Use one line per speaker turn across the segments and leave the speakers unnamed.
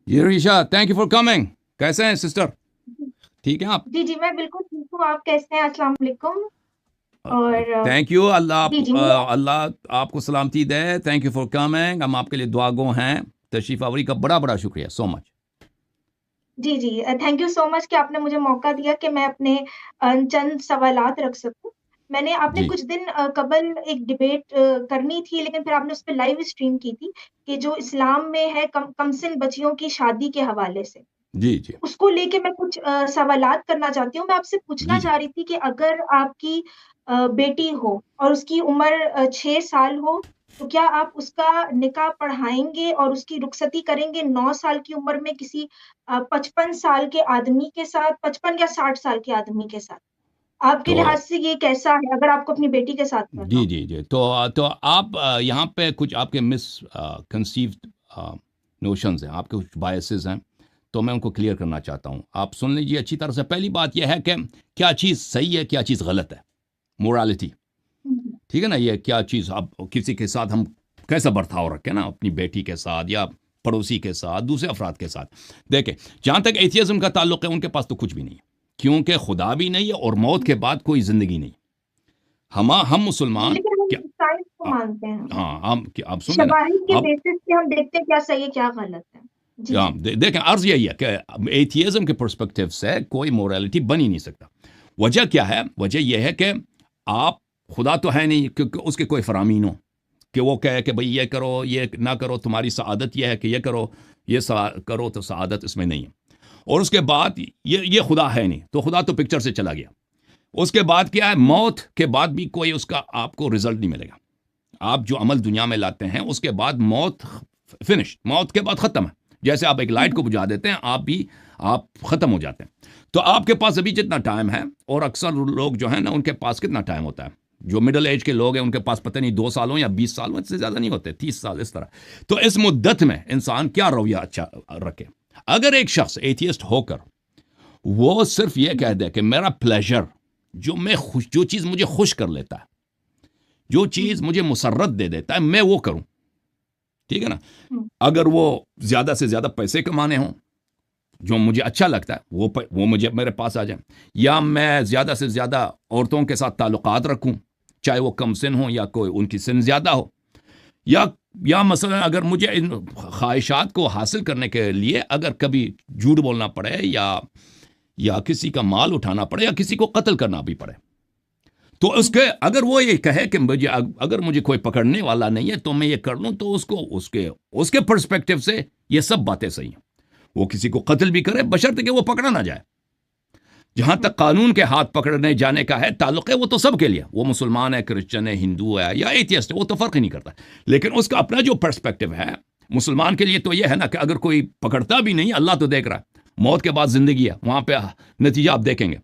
Ji Risha, thank you for coming. कैसे हैं sister? ठीक है आप?
जी जी, मैं बिल्कुल ठीक हूँ। आप कैसे हैं? अस्सलाम वालेकुम। और
थैंक यू।
जी जी मैं
अल्लाह आपको सलामती दे। Thank you for coming. हम आपके लिए दुआगो हैं। तशरीफ आवरी का बड़ा बड़ा शुक्रिया, सो मच।
जी जी, थैंक यू सो मच कि आपने मुझे मौका दिया कि मैं अपने चंद सवालात रख सकूं। मैंने आपने
जी
कुछ दिन कबल एक डिबेट करनी थी, लेकिन फिर आपने उस पर लाइव स्ट्रीम की थी कि जो इस्लाम में है कमसिन बच्चियों की शादी के हवाले से।
जी जी
उसको लेके मैं कुछ सवालात करना चाहती हूँ। मैं आपसे पूछना
जी जी।
चाह रही थी कि अगर आपकी बेटी हो और उसकी उम्र 6 साल हो, तो क्या आप उसका निकाह पढ़ाएंगे और उसकी रुखसती करेंगे 9 साल की उम्र में किसी 55 साल के आदमी के साथ, 55 या 60 साल के आदमी के साथ? आपके
तो
लिहाज से ये कैसा है अगर आपको अपनी बेटी के साथ करना
जी
हो?
जी जी, तो आप यहाँ पे कुछ आपके मिस कंसीव्ड नोशंस हैं, आपके कुछ बायसेस हैं। तो मैं उनको क्लियर करना चाहता हूँ। आप सुन लीजिए अच्छी तरह से। पहली बात यह है कि क्या चीज़ सही है, क्या चीज़ गलत है। मोरालिटी,
हम्म,
ठीक है ना? ये क्या चीज़, अब किसी के साथ हम कैसा बर्ताव रखें ना, अपनी बेटी के साथ या पड़ोसी के साथ, दूसरे अफराद के साथ। देखें, जहाँ तक एथियज़म का ताल्लुक है, उनके पास तो कुछ भी नहीं है, क्योंकि खुदा भी नहीं है और मौत के बाद कोई ज़िंदगी नहीं। हम
जी,
मुसलमान
लेकिन
क्या?
हम साइंस को
हाँ
मानते हैं।
हाँ, हम आप सुन लेना।
शवाहिद के
अब
बेसिस पे हम देखते हैं क्या सही है क्या गलत है। जी जी।
देखें, अर्ज यही है कि एथियज़म के पर्सपेक्टिव से कोई मोरालिटी बन ही नहीं सकता। वजह क्या है? वजह यह है कि आप, खुदा तो है नहीं क्योंकि उसके कोई फरामीन हो कि वो कहे कि भाई ये करो ये ना करो, तुम्हारी सआदत यह है कि ये करो, ये करो, तो सआदत इसमें नहीं है। और उसके बाद ये खुदा है नहीं, तो खुदा तो पिक्चर से चला गया। उसके बाद क्या है? मौत के बाद भी कोई उसका आपको रिजल्ट नहीं मिलेगा। आप जो अमल दुनिया में लाते हैं, उसके बाद मौत फिनिश, मौत के बाद खत्म है। जैसे आप एक लाइट को बुझा देते हैं, आप खत्म हो जाते हैं। तो आपके पास अभी जितना टाइम है, और अक्सर लोग जो है ना, उनके पास कितना टाइम होता है? जो मिडिल एज के लोग हैं, उनके पास पता नहीं 2 सालों या 20 सालों, इससे ज्यादा नहीं होते, 30 साल इस तरह। तो इस मुद्दत में इंसान क्या रवैया अच्छा रखे? अगर एक शख्स एथियस्ट होकर वो सिर्फ ये कह दे कि मेरा प्लेजर, जो चीज मुझे खुश कर लेता है, जो चीज मुझे मुसर्रत दे देता है, मैं वो करूं, ठीक है ना? अगर वो ज्यादा से ज्यादा पैसे कमाने हों, जो मुझे अच्छा लगता है, वो मुझे मेरे पास आ जाए, या मैं ज्यादा से ज्यादा औरतों के साथ ताल्लुकात रखूं, चाहे वो कम सिन हो या कोई उनकी सिन ज्यादा हो, या मसलन अगर मुझे इन ख्वाहिशात को हासिल करने के लिए अगर कभी झूठ बोलना पड़े, या किसी का माल उठाना पड़े, या किसी को कत्ल करना भी पड़े, तो उसके अगर वो ये कहे कि मुझे अगर मुझे कोई पकड़ने वाला नहीं है तो मैं ये कर लूं, तो उसको उसके उसके पर्सपेक्टिव से ये सब बातें सही हैं। वो किसी को कत्ल भी करे, बशर्ते कि वो पकड़ा ना जाए। जहां तक कानून के हाथ पकड़ने जाने का है ताल्लुक है, वो तो सबके लिए, वो मुसलमान है, क्रिश्चियन है, हिंदू है या एथियस्ट है, वो तो फर्क ही नहीं करता। लेकिन उसका अपना जो पर्सपेक्टिव है, मुसलमान के लिए तो यह है ना कि अगर कोई पकड़ता भी नहीं, अल्लाह तो देख रहा है, मौत के बाद जिंदगी है, वहां पे नतीजा आप देखेंगे।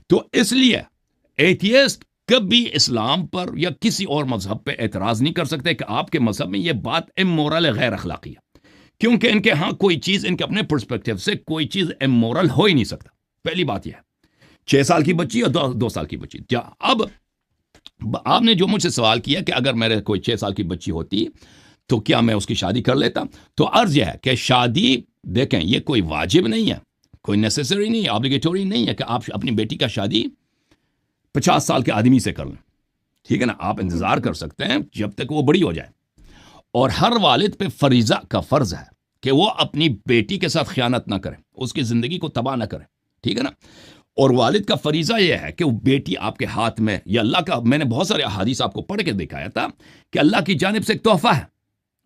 तो इसलिए एथियस्ट कभी इस्लाम पर या किसी और मजहब पे एतराज नहीं कर सकते कि आपके मजहब में यह बात इमोरल है, गैर अखलाकी है। क्योंकि इनके यहां कोई चीज, इनके अपने पर्सपेक्टिव से कोई चीज इमोरल हो ही नहीं सकता। पहली बात यह है। 6 साल की बच्ची और 2 साल की बच्ची, क्या अब आपने जो मुझसे सवाल किया कि अगर मेरे कोई 6 साल की बच्ची होती तो क्या मैं उसकी शादी कर लेता, तो अर्ज यह है कि शादी, देखें, यह कोई वाजिब नहीं है, कोई नेसेसरी नहीं है, ऑब्लिगेटरी नहीं है कि आप अपनी बेटी का शादी 50 साल के आदमी से कर लें। ठीक है ना? आप इंतजार कर सकते हैं जब तक वो बड़ी हो जाए। और हर वालिद पे फरीजा का फर्ज है कि वो अपनी बेटी के साथ खयानत ना करे, उसकी जिंदगी को तबाह ना करे, ठीक है ना? और वालिद का फरीजा यह है कि वो बेटी आपके हाथ में, या अल्लाह का, मैंने बहुत सारे हदीस आपको पढ़ के दिखाया था कि अल्लाह की जानिब से एक तोहफा है,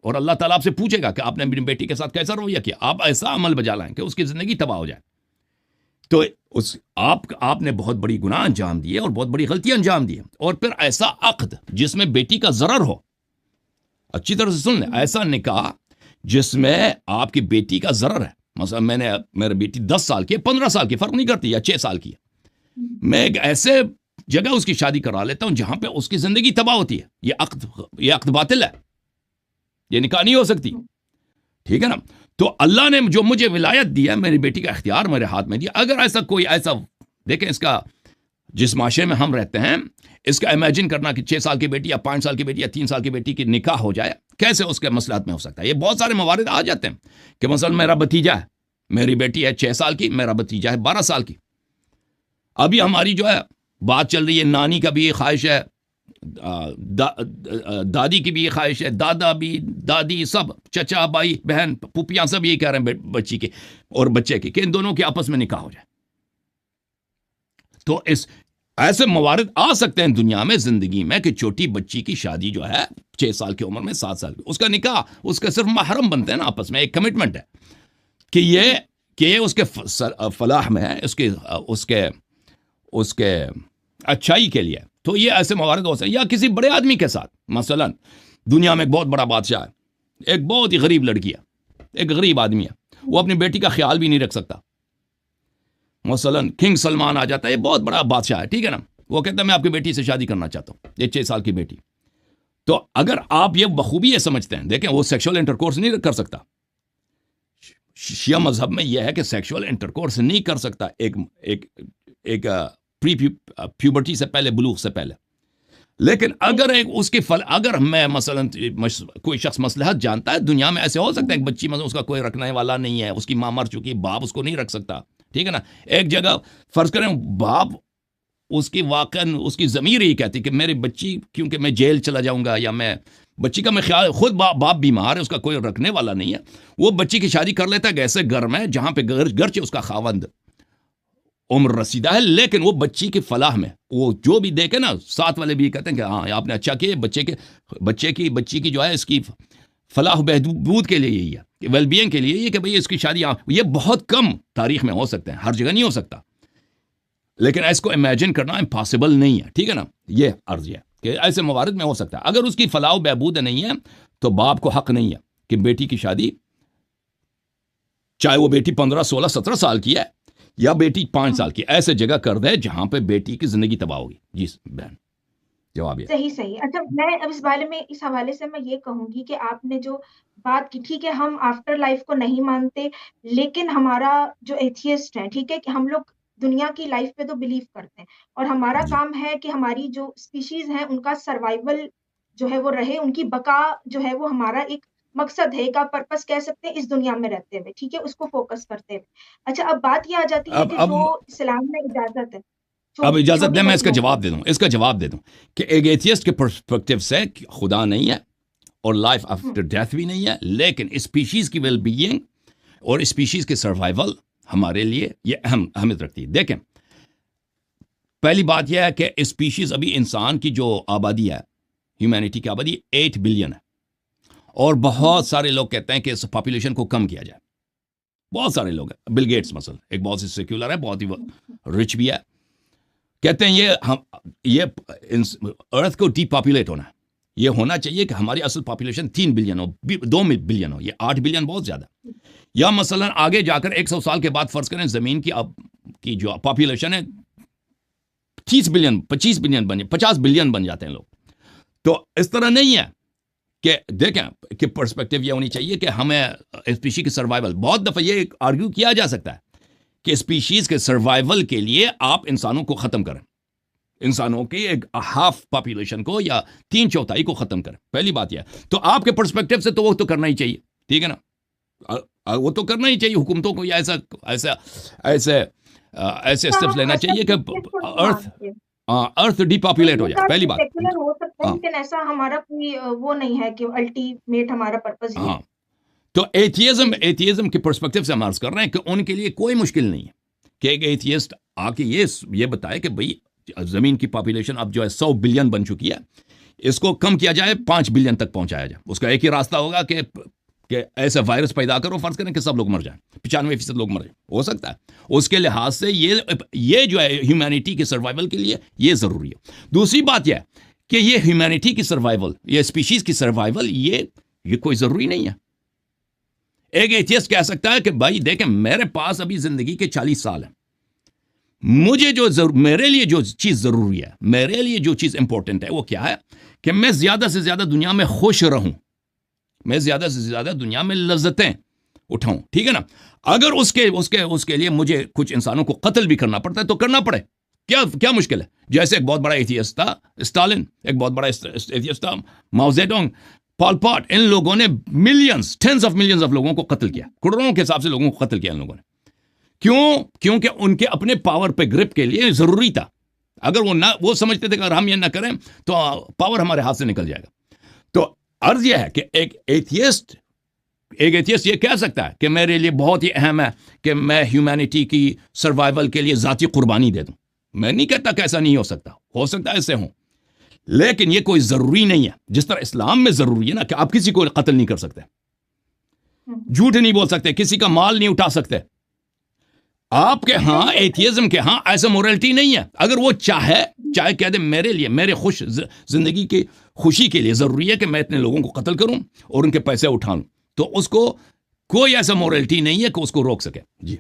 और अल्लाह ताला आपसे पूछेगा कि आपने अपनी बेटी के साथ कैसा रवैया किया। आप ऐसा अमल बजा लाएं कि उसकी जिंदगी तबाह हो जाए। तो उस आपने बहुत बड़ी गुनाह अंजाम दिए और बहुत बड़ी गलती अंजाम दी, और फिर ऐसा अक्द जिसमें बेटी का जरर हो, अच्छी तरह से सुन लें, ऐसा निकाह जिसमें आपकी बेटी का जरर है। मतलब मेरी बेटी 10 साल की है, 15 साल की, फर्क नहीं करती, या 6 साल की है, मैं एक ऐसे जगह उसकी शादी करा लेता हूं जहां पे उसकी जिंदगी तबाह होती है। ये अक्द बातिल है, ये निकाह नहीं हो सकती, ठीक है ना? तो अल्लाह ने जो मुझे विलायत दिया, मेरी बेटी का इख्तियार मेरे हाथ में दिया, अगर ऐसा कोई ऐसा, देखें, इसका जिस माशरे में हम रहते हैं, इसका इमेजिन करना कि 6 साल की बेटी या 5 साल की बेटी या 3 साल की बेटी की निकाह हो जाए, कैसे उसके मसलात में हो सकता है। ये बहुत सारे मवारिद आ जाते हैं कि मसलन मेरा भतीजा है, मेरी बेटी है 6 साल की, मेरा भतीजा है 12 साल की। अभी हमारी जो है बात चल रही है, नानी का भी ये ख्वाहिश है, दादी की भी ये ख्वाहिश है, दादा भी, दादी, सब चचा, भाई, बहन, पुपियां सब यही कह रहे हैं बच्ची के और बच्चे की कि इन दोनों के आपस में निकाह हो जाए। तो इस ऐसे मवारिद आ सकते हैं दुनिया में, जिंदगी में, कि छोटी बच्ची की शादी जो है 6 साल की उम्र में, 7 साल की, उसका निकाह, उसका सिर्फ महरम बनते हैं ना, आपस में एक कमिटमेंट है कि ये उसके फलाह में है, उसके अच्छाई के लिए। तो ये ऐसे मवारिद हो सकते हैं। या किसी बड़े आदमी के साथ, मसलन दुनिया में एक बहुत बड़ा बादशाह है, एक बहुत ही गरीब लड़की है, एक गरीब आदमी है, वो अपनी बेटी का ख्याल भी नहीं रख सकता। मसलन किंग सलमान आ जाता है, ये बहुत बड़ा बादशाह है, ठीक है ना, वो कहता है मैं आपकी बेटी से शादी करना चाहता हूँ, ये 6 साल की बेटी। तो अगर आप ये बखूबी ये समझते हैं, देखें वो सेक्सुअल इंटरकोर्स नहीं कर सकता। शिया मजहब में यह है कि सेक्सुअल इंटरकोर्स नहीं कर सकता एक प्री प्यूबर्टी से पहले, बुलूग से पहले। लेकिन अगर अगर मैं मसलन कोई शख्स मसलहत जानता है, दुनिया में ऐसे हो सकता है एक बच्ची मतलब उसका कोई रखने वाला नहीं है, उसकी माँ मर चुकी है, बाप उसको नहीं रख सकता, ठीक है ना। एक जगह फर्ज करें बाप उसकी वाकन उसकी ज़मीर ही कहती कि मेरी बच्ची, क्योंकि मैं जेल चला जाऊंगा, या मैं बच्ची का मैं ख्याल, खुद बाप बीमार है, उसका कोई रखने वाला नहीं है, वो बच्ची की शादी कर लेता है ऐसे घर में जहां पे गर्चे उसका खावंद उम्र रसीदा है, लेकिन वो बच्ची की फलाह में वो जो भी देखे ना, साथ वाले भी कहते हैं कि हाँ आपने अच्छा किया, बच्ची की जो है इसकी फलाह बहबूद के लिए यही है, वेलबींग के लिए ये कि भाई इसकी शादी, ये बहुत कम तारीख में हो सकते हैं, हर जगह नहीं हो सकता, लेकिन इसको इमेजिन करना इम्पॉसिबल नहीं है, ठीक है ना। ये अर्ज है कि ऐसे मवारिद में हो सकता है। अगर उसकी फलाह बहबूद नहीं है तो बाप को हक नहीं है कि बेटी की शादी, चाहे वो बेटी 15, 16, 17 साल की है या बेटी 5 साल की, ऐसे जगह कर दे जहां पे बेटी की जिंदगी तबाह होगी। जी बहन, जवाब ये
सही। अच्छा, मैं अब इस हवाले से मैं ये कहूंगी कि आपने जो बात की, ठीक है, हम आफ्टर लाइफ को नहीं मानते, लेकिन हमारा जो एथियस्ट है, ठीक है, कि हम लोग दुनिया की लाइफ पे तो बिलीव करते हैं, और हमारा
जी
काम है कि हमारी जो स्पीशीज है उनका सर्वाइवल जो है वो रहे, उनकी बका जो है वो हमारा एक मकसद है, एक आप पर्पस कह सकते हैं इस दुनिया में रहते हुए, ठीक है, उसको फोकस करते हुए। अच्छा, अब बात ये आ जाती है
अब
कि जो
अब
इस्लाम में इजाजत है,
अब इजाजत
छोटी
दें, मैं इसका
बच्चियों
जवाब
को।
दे दूं, कि एक एथियस्ट के पर्सपेक्टिव से खुदा नहीं है और लाइफ आफ्टर डेथ भी नहीं है, लेकिन स्पीशीज की वेल बीइंग और स्पीशीज के सर्वाइवल हमारे लिए ये अहमियत रखती है। देखें, पहली बात यह है कि स्पीशीज, अभी इंसान की जो आबादी है, ह्यूमैनिटी की आबादी 8 बिलियन है, और बहुत सारे लोग कहते हैं कि इस पॉपुलेशन को कम किया जाए। बहुत सारे लोग हैं, बिल गेट्स मसल एक बहुत ही सेक्युलर है, बहुत ही रिच भी है, कहते हैं ये अर्थ को डीपॉपुलेट होना है, ये होना चाहिए कि हमारी असल पॉपुलेशन 3 बिलियन हो, 2 बिलियन हो, ये 8 बिलियन बहुत ज्यादा। या मसलन आगे जाकर 100 साल के बाद फर्ज करें जमीन की जो पॉपुलेशन है 30 बिलियन, 25 बिलियन 50 बिलियन बन जाते हैं लोग। तो इस तरह नहीं है कि देखें कि पर्सपेक्टिव ये होनी चाहिए कि हमें स्पीशीज की सर्वाइवल, बहुत दफा ये आर्ग्यू किया जा सकता है कि स्पीशीज के सर्वाइवल के लिए आप इंसानों को खत्म करें, इंसानों की एक हाफ पॉपुलेशन को या 3/4 को खत्म करें। पहली बात यह, तो आपके पर्सपेक्टिव से तो वो तो करना ही चाहिए, ठीक है ना, वो तो करना ही चाहिए हुकूमतों को, या ऐसे स्टेप्स लेना चाहिए कि अर्थ डीपॉपुलेट हो जाए। पहली बात,
सेक्युलर हो सकता है,
हाँ
लेकिन ऐसा हमारा कोई वो नहीं है कि अल्टीमेट हमारा पर्पस ये है।
हाँ, तो एथियज्म के पर्सपेक्टिव से हम अर्ज कर रहे हैं कि उनके लिए कोई मुश्किल नहीं है कि एक एथियस्ट आके ये बताए कि भाई जमीन की पॉपुलेशन अब जो है 100 बिलियन बन चुकी है, इसको कम किया जाए, 5 बिलियन तक पहुंचाया जाए। उसका एक ही रास्ता होगा कि ऐसा वायरस पैदा करो, फर्ज करें कि सब लोग मर जाएं, 95% लोग मर जाए, हो सकता है। उसके लिहाज से ये जो है ह्यूमैनिटी के सर्वाइवल के लिए ये जरूरी है। दूसरी बात यह है कि ये ह्यूमैनिटी की सर्वाइवल, ये स्पीशीज की सर्वाइवल, ये कोई जरूरी नहीं है। एक एथियस्ट कह सकता है कि भाई देखें, मेरे पास अभी जिंदगी के 40 साल है, मुझे मेरे लिए जो चीज जरूरी है, मेरे लिए जो चीज इंपॉर्टेंट है, वो क्या है कि मैं ज्यादा से ज्यादा दुनिया में खुश रहूं, मैं ज्यादा से ज्यादा दुनिया में लज्जतें उठाऊं, ठीक है ना। अगर उसके लिए मुझे कुछ इंसानों को कत्ल भी करना पड़ता है तो करना पड़े, क्या क्या मुश्किल है? जैसे एक बहुत बड़ा एथियस्ट था स्टालिन, एक बहुत बड़ा एथियस्ट था माओ जेडोंग, पॉल पॉट, इन लोगों ने millions, tens of millions of लोगों को कत्ल किया, करोड़ों के हिसाब से लोगों को कत्ल किया इन लोगों ने। क्यों? क्योंकि उनके अपने पावर पे ग्रिप के लिए जरूरी था। अगर वो समझते थे कि अगर हम ये ना करें तो पावर हमारे हाथ से निकल जाएगा। तो अर्ज यह है कि एक एथियस्ट ये कह सकता है कि मेरे लिए बहुत ही अहम है कि मैं ह्यूमैनिटी की सर्वाइवल के लिए जाती कुर्बानी दे दूं। मैं नहीं कहता कि ऐसा नहीं हो सकता ऐसे हो, लेकिन ये कोई जरूरी नहीं है। जिस तरह इस्लाम में जरूरी है ना कि आप किसी को कत्ल नहीं कर सकते, झूठ नहीं बोल सकते, किसी का माल नहीं उठा सकते, आपके यहां एथियज्म के यहां ऐसा मोरलिटी नहीं है। अगर वो चाहे कह दे मेरे लिए, मेरे जिंदगी की खुशी के लिए जरूरी है कि मैं इतने लोगों को कत्ल करूं और उनके पैसे उठा लूं, तो उसको कोई ऐसा मोरलिटी नहीं है कि उसको रोक सके। जी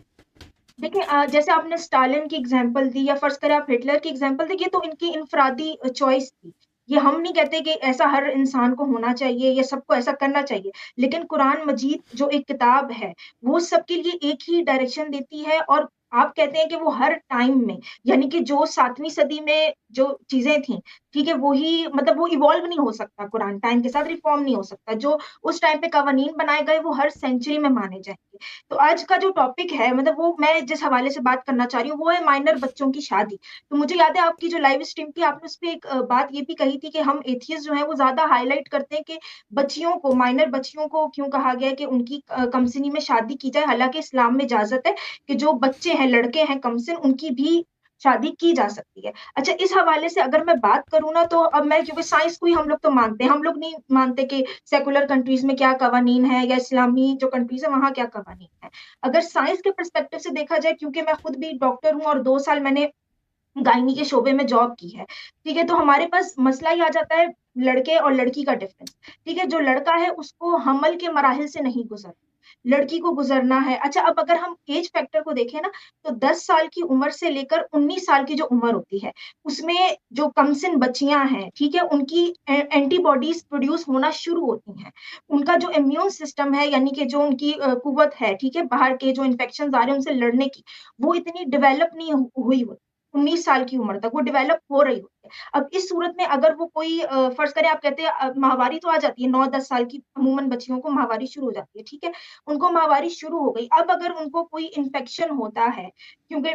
देखिए, जैसे आपने स्टालिन की एग्जांपल दी या फर्ज करें आप हिटलर की एग्जांपल देखिए, तो इनकी इनफरादी चॉइस थी। ये हम नहीं कहते कि ऐसा हर इंसान को होना चाहिए या सबको ऐसा करना चाहिए, लेकिन कुरान मजीद जो एक किताब है, वो सबके लिए एक ही डायरेक्शन देती है। और आप कहते हैं कि वो हर टाइम में, यानी कि जो 7वीं सदी में जो चीजें थी, ठीक है, वही मतलब वो इवॉल्व नहीं हो सकता, कुरान टाइम के साथ रिफॉर्म नहीं हो सकता। जो उस टाइम पे कवानीन बनाए गए वो हर सेंचुरी में माने जाएंगे। तो आज का जो टॉपिक है, मतलब वो मैं जिस हवाले से बात करना चाह रही हूँ वो है माइनर बच्चों की शादी। तो मुझे याद है आपकी जो लाइव स्ट्रीम थी, आपने उस पे एक बात ये भी कही थी कि हम एथियस्ट जो है वो ज्यादा हाईलाइट करते हैं कि बच्चियों को, माइनर बच्चियों को क्यों कहा गया है कि उनकी कमसिनी में शादी की जाए, हालांकि इस्लाम में इजाजत है कि जो बच्चे हैं, लड़के हैं कमसिन, उनकी भी शादी की जा सकती है। अच्छा, इस हवाले से अगर मैं बात करूँ ना, तो अब मैं, क्योंकि साइंस को ही हम लोग तो मानते हैं, हम लोग नहीं मानते कि सेकुलर कंट्रीज में क्या कवानीन है या इस्लामी जो कंट्रीज है वहां क्या कवानीन है। अगर साइंस के पर्सपेक्टिव से देखा जाए, क्योंकि मैं खुद भी डॉक्टर हूँ और 2 साल मैंने गायनी के शोबे में जॉब की है, ठीक है, तो हमारे पास मसला ही आ जाता है लड़के और लड़की का डिफरेंस। ठीक है, जो लड़का है उसको हमल के मराहिल से नहीं गुजरना, लड़की को गुजरना है। अच्छा, अब अगर हम एज फैक्टर को देखें ना, तो 10 साल की उम्र से लेकर 19 साल की जो उम्र होती है, उसमें जो कमसिन बच्चियां हैं, ठीक है, उनकी एंटीबॉडीज प्रोड्यूस होना शुरू होती हैं। उनका जो इम्यून सिस्टम है, यानी कि जो उनकी कुव्वत है, ठीक है, बाहर के जो इन्फेक्शन आ रहे हैं उनसे लड़ने की, वो इतनी डेवलप नहीं हुई होती। 19 साल की उम्र तक वो डेवलप हो रही होती है। अब इस सूरत में अगर वो कोई फर्ज करें, आप कहते हैं माहवारी तो आ जाती है, 9-10 साल की अमूमन बच्चियों को माहवारी शुरू हो जाती है, ठीक है, उनको माहवारी शुरू हो गई। अब अगर उनको कोई इन्फेक्शन होता है, क्योंकि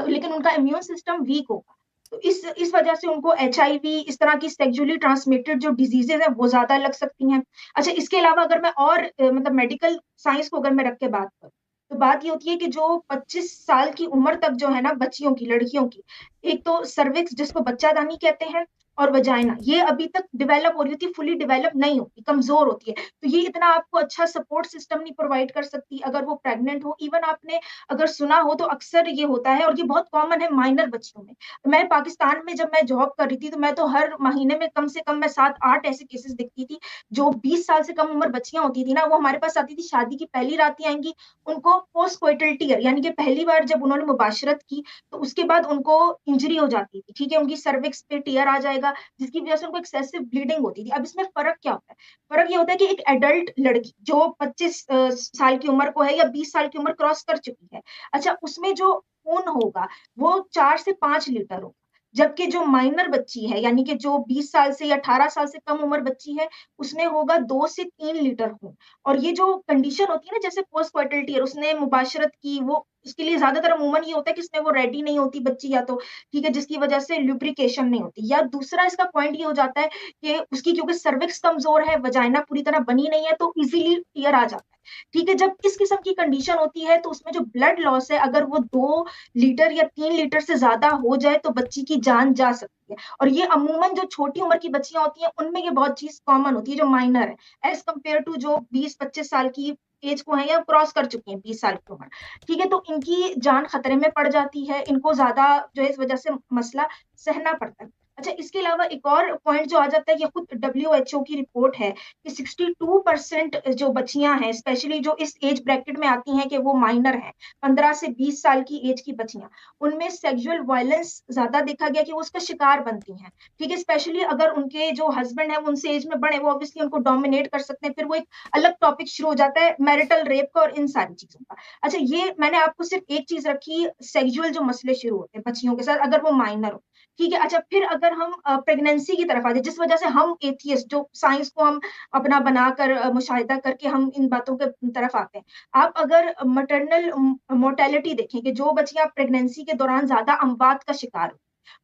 लेकिन उनका इम्यून सिस्टम वीक होगा, तो इस वजह से उनको HIV, इस तरह की सेक्सुअली ट्रांसमिटेड जो डिजीजेज है वो ज्यादा लग सकती हैं। अच्छा, इसके अलावा अगर मैं और मतलब मेडिकल साइंस को अगर मैं रख के बात करूं, तो बात ये होती है कि जो 25 साल की उम्र तक जो है ना बच्चियों की, लड़कियों की, एक तो सर्विक्स जिसको बच्चादानी कहते हैं, और वजाइना, ये अभी तक डेवलप हो रही होती है, फुली डेवलप नहीं होती, कमजोर होती है। तो ये इतना आपको अच्छा सपोर्ट सिस्टम नहीं प्रोवाइड कर सकती अगर वो प्रेग्नेंट हो। इवन आपने अगर सुना हो तो अक्सर ये होता है, और ये बहुत कॉमन है माइनर बच्चों में। मैं पाकिस्तान में जब मैं जॉब कर रही थी, तो मैं तो हर महीने में कम से कम मैं 7-8 ऐसे केसेस देखती थी। जो 20 साल से कम उम्र बच्चियां होती थी ना, वो हमारे पास आती थी, शादी की पहली रात ही आएंगी, उनको पोस्ट कोइटल टीयर, यानी कि पहली बार जब उन्होंने मुबाशरत की तो उसके बाद उनको इंजरी हो जाती थी, ठीक है, उनकी सर्विक्स पे टीयर आ जाएगा, जिसकी वजह से उनको एक्सेसिव ब्लीडिंग होती थी। अब इसमें फर्क क्या होता है? फर्क ये होता है कि एक एडल्ट लड़की जो 25 साल की उम्र को है या 20 साल की उम्र क्रॉस कर चुकी है, अच्छा, उसमें जो खून होगा वो 4 से 5 लीटर होगा। जबकि जो माइनर बच्ची है, यानी कि जो 20 साल से या 18 साल से कम उम्र बच्ची है, उसमें होगा 2 से 3 लीटर खून। और ये जो कंडीशन होती है ना, जैसे पोस्ट कोइटल टीयर, उसने मुबाशरत की, वो उसके लिए ज्यादातर अमूमन ये होता है कि इसमें वो रेडी नहीं होती बच्ची, या तो ठीक है, जिसकी वजह से ल्यूब्रिकेशन नहीं होती, या दूसरा इसका पॉइंट ये हो जाता है कि उसकी क्योंकि सर्विक्स कमजोर है, वजाइना पूरी तरह बनी नहीं है, तो इजीली टीयर आ जाता है। ठीक है, जब इस किस्म की कंडीशन होती है तो उसमें जो ब्लड लॉस है, अगर वो 2 लीटर या 3 लीटर से ज्यादा हो जाए तो बच्ची की जान जा सकती है। और ये अमूमन जो छोटी उम्र की बच्चियां होती हैं उनमें ये बहुत चीज कॉमन होती है, जो माइनर है, एज कम्पेयर टू जो 20-25 साल की एज को है या क्रॉस कर चुकी हैं 20 साल की उम्र। ठीक है, तो इनकी जान खतरे में पड़ जाती है, इनको ज्यादा जो है इस वजह से मसला सहना पड़ता है। अच्छा, इसके अलावा एक और पॉइंट जो आ जाता है, ये खुद WHO की रिपोर्ट है कि 62% जो बच्चियां हैं, स्पेशली जो इस एज ब्रैकेट में आती हैं कि वो माइनर हैं, 15 से 20 साल की एज की बच्चियां, उनमें सेक्सुअल वायलेंस ज्यादा देखा गया कि वो उसका शिकार बनती हैं। ठीक है, स्पेशली अगर उनके जो हस्बैंड है वो उनसे एज में बड़े, वो ऑब्वियसली उनको डोमिनेट कर सकते हैं, फिर वो एक अलग टॉपिक शुरू हो जाता है मैरिटल रेप का और इन सारी चीजों का। अच्छा, ये मैंने आपको सिर्फ एक चीज रखी, सेक्सुअल जो मसले शुरू होते हैं बच्चियों के साथ अगर वो माइनर हो। ठीक है, अच्छा, फिर अगर हम प्रेगनेंसी की तरफ आ जाए, जिस वजह से हम एथियस्ट, जो साइंस को हम अपना बनाकर मुशाहिदा करके हम इन बातों के तरफ आते हैं। आप अगर मटरनल मोर्टेलिटी देखें कि जो बच्चियां प्रेगनेंसी के दौरान ज्यादा अमवात का शिकार हो,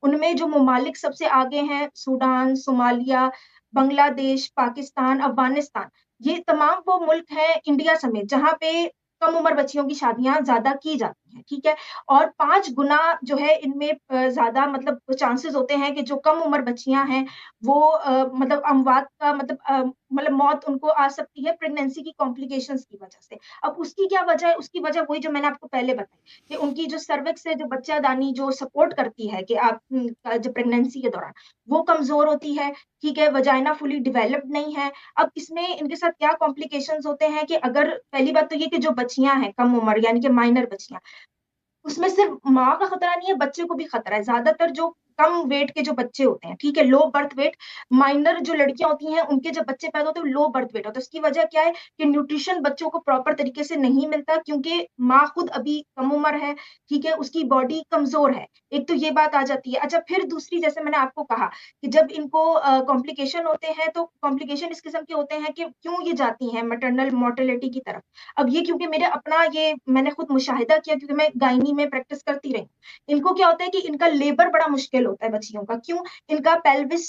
उनमें जो ममालिक सबसे आगे हैं, सूडान, सोमालिया, बांग्लादेश, पाकिस्तान, अफगानिस्तान, ये तमाम वो मुल्क हैं, इंडिया समेत, जहां पे कम उम्र बच्चियों की शादियां ज्यादा की जाती हैं। ठीक है, और 5 गुना जो है इनमें ज्यादा मतलब चांसेस होते हैं कि जो कम उम्र बच्चियां हैं वो मतलब अमवात का मतलब मौत उनको आ सकती है प्रेगनेंसी की कॉम्प्लिकेशंस की वजह से। अब उसकी क्या वजह है? उसकी वजह वही जो मैंने आपको पहले बताई कि उनकी जो सर्विक्स है, जो बच्चादानी जो सपोर्ट करती है कि आप जो प्रेगनेंसी के दौरान, वो कमजोर होती है। ठीक है, वजाइना फुली डेवलप्ड नहीं है। अब इसमें इनके साथ क्या कॉम्प्लिकेशंस होते हैं कि अगर पहली बात तो ये कि जो बच्चियां हैं कम उम्र यानी कि माइनर बच्चियां, उसमें सिर्फ माँ का खतरा नहीं है, बच्चे को भी खतरा है। ज्यादातर जो कम वेट के जो बच्चे होते हैं, ठीक है, लो बर्थ वेट, माइनर जो लड़कियां होती हैं उनके जब बच्चे पैदा होते हैं लो बर्थ वेट होता है। उसकी वजह क्या है कि न्यूट्रिशन बच्चों को प्रॉपर तरीके से नहीं मिलता, क्योंकि माँ खुद अभी कम उम्र है। ठीक है, उसकी बॉडी कमजोर है। एक तो ये बात आ जाती है। अच्छा, फिर दूसरी, जैसे मैंने आपको कहा कि जब इनको कॉम्प्लिकेशन होते हैं, तो कॉम्प्लिकेशन इस किस्म के होते हैं कि क्यों ये जाती हैं मैटरनल मोर्टेलिटी की तरफ। अब ये क्योंकि मेरे अपना ये मैंने खुद मुशाहिदा किया, क्योंकि मैं गायनी में प्रैक्टिस करती रही। इनको क्या होता है कि इनका लेबर बड़ा मुश्किल होता है बच्चियों का। क्यों? इनका पेल्विस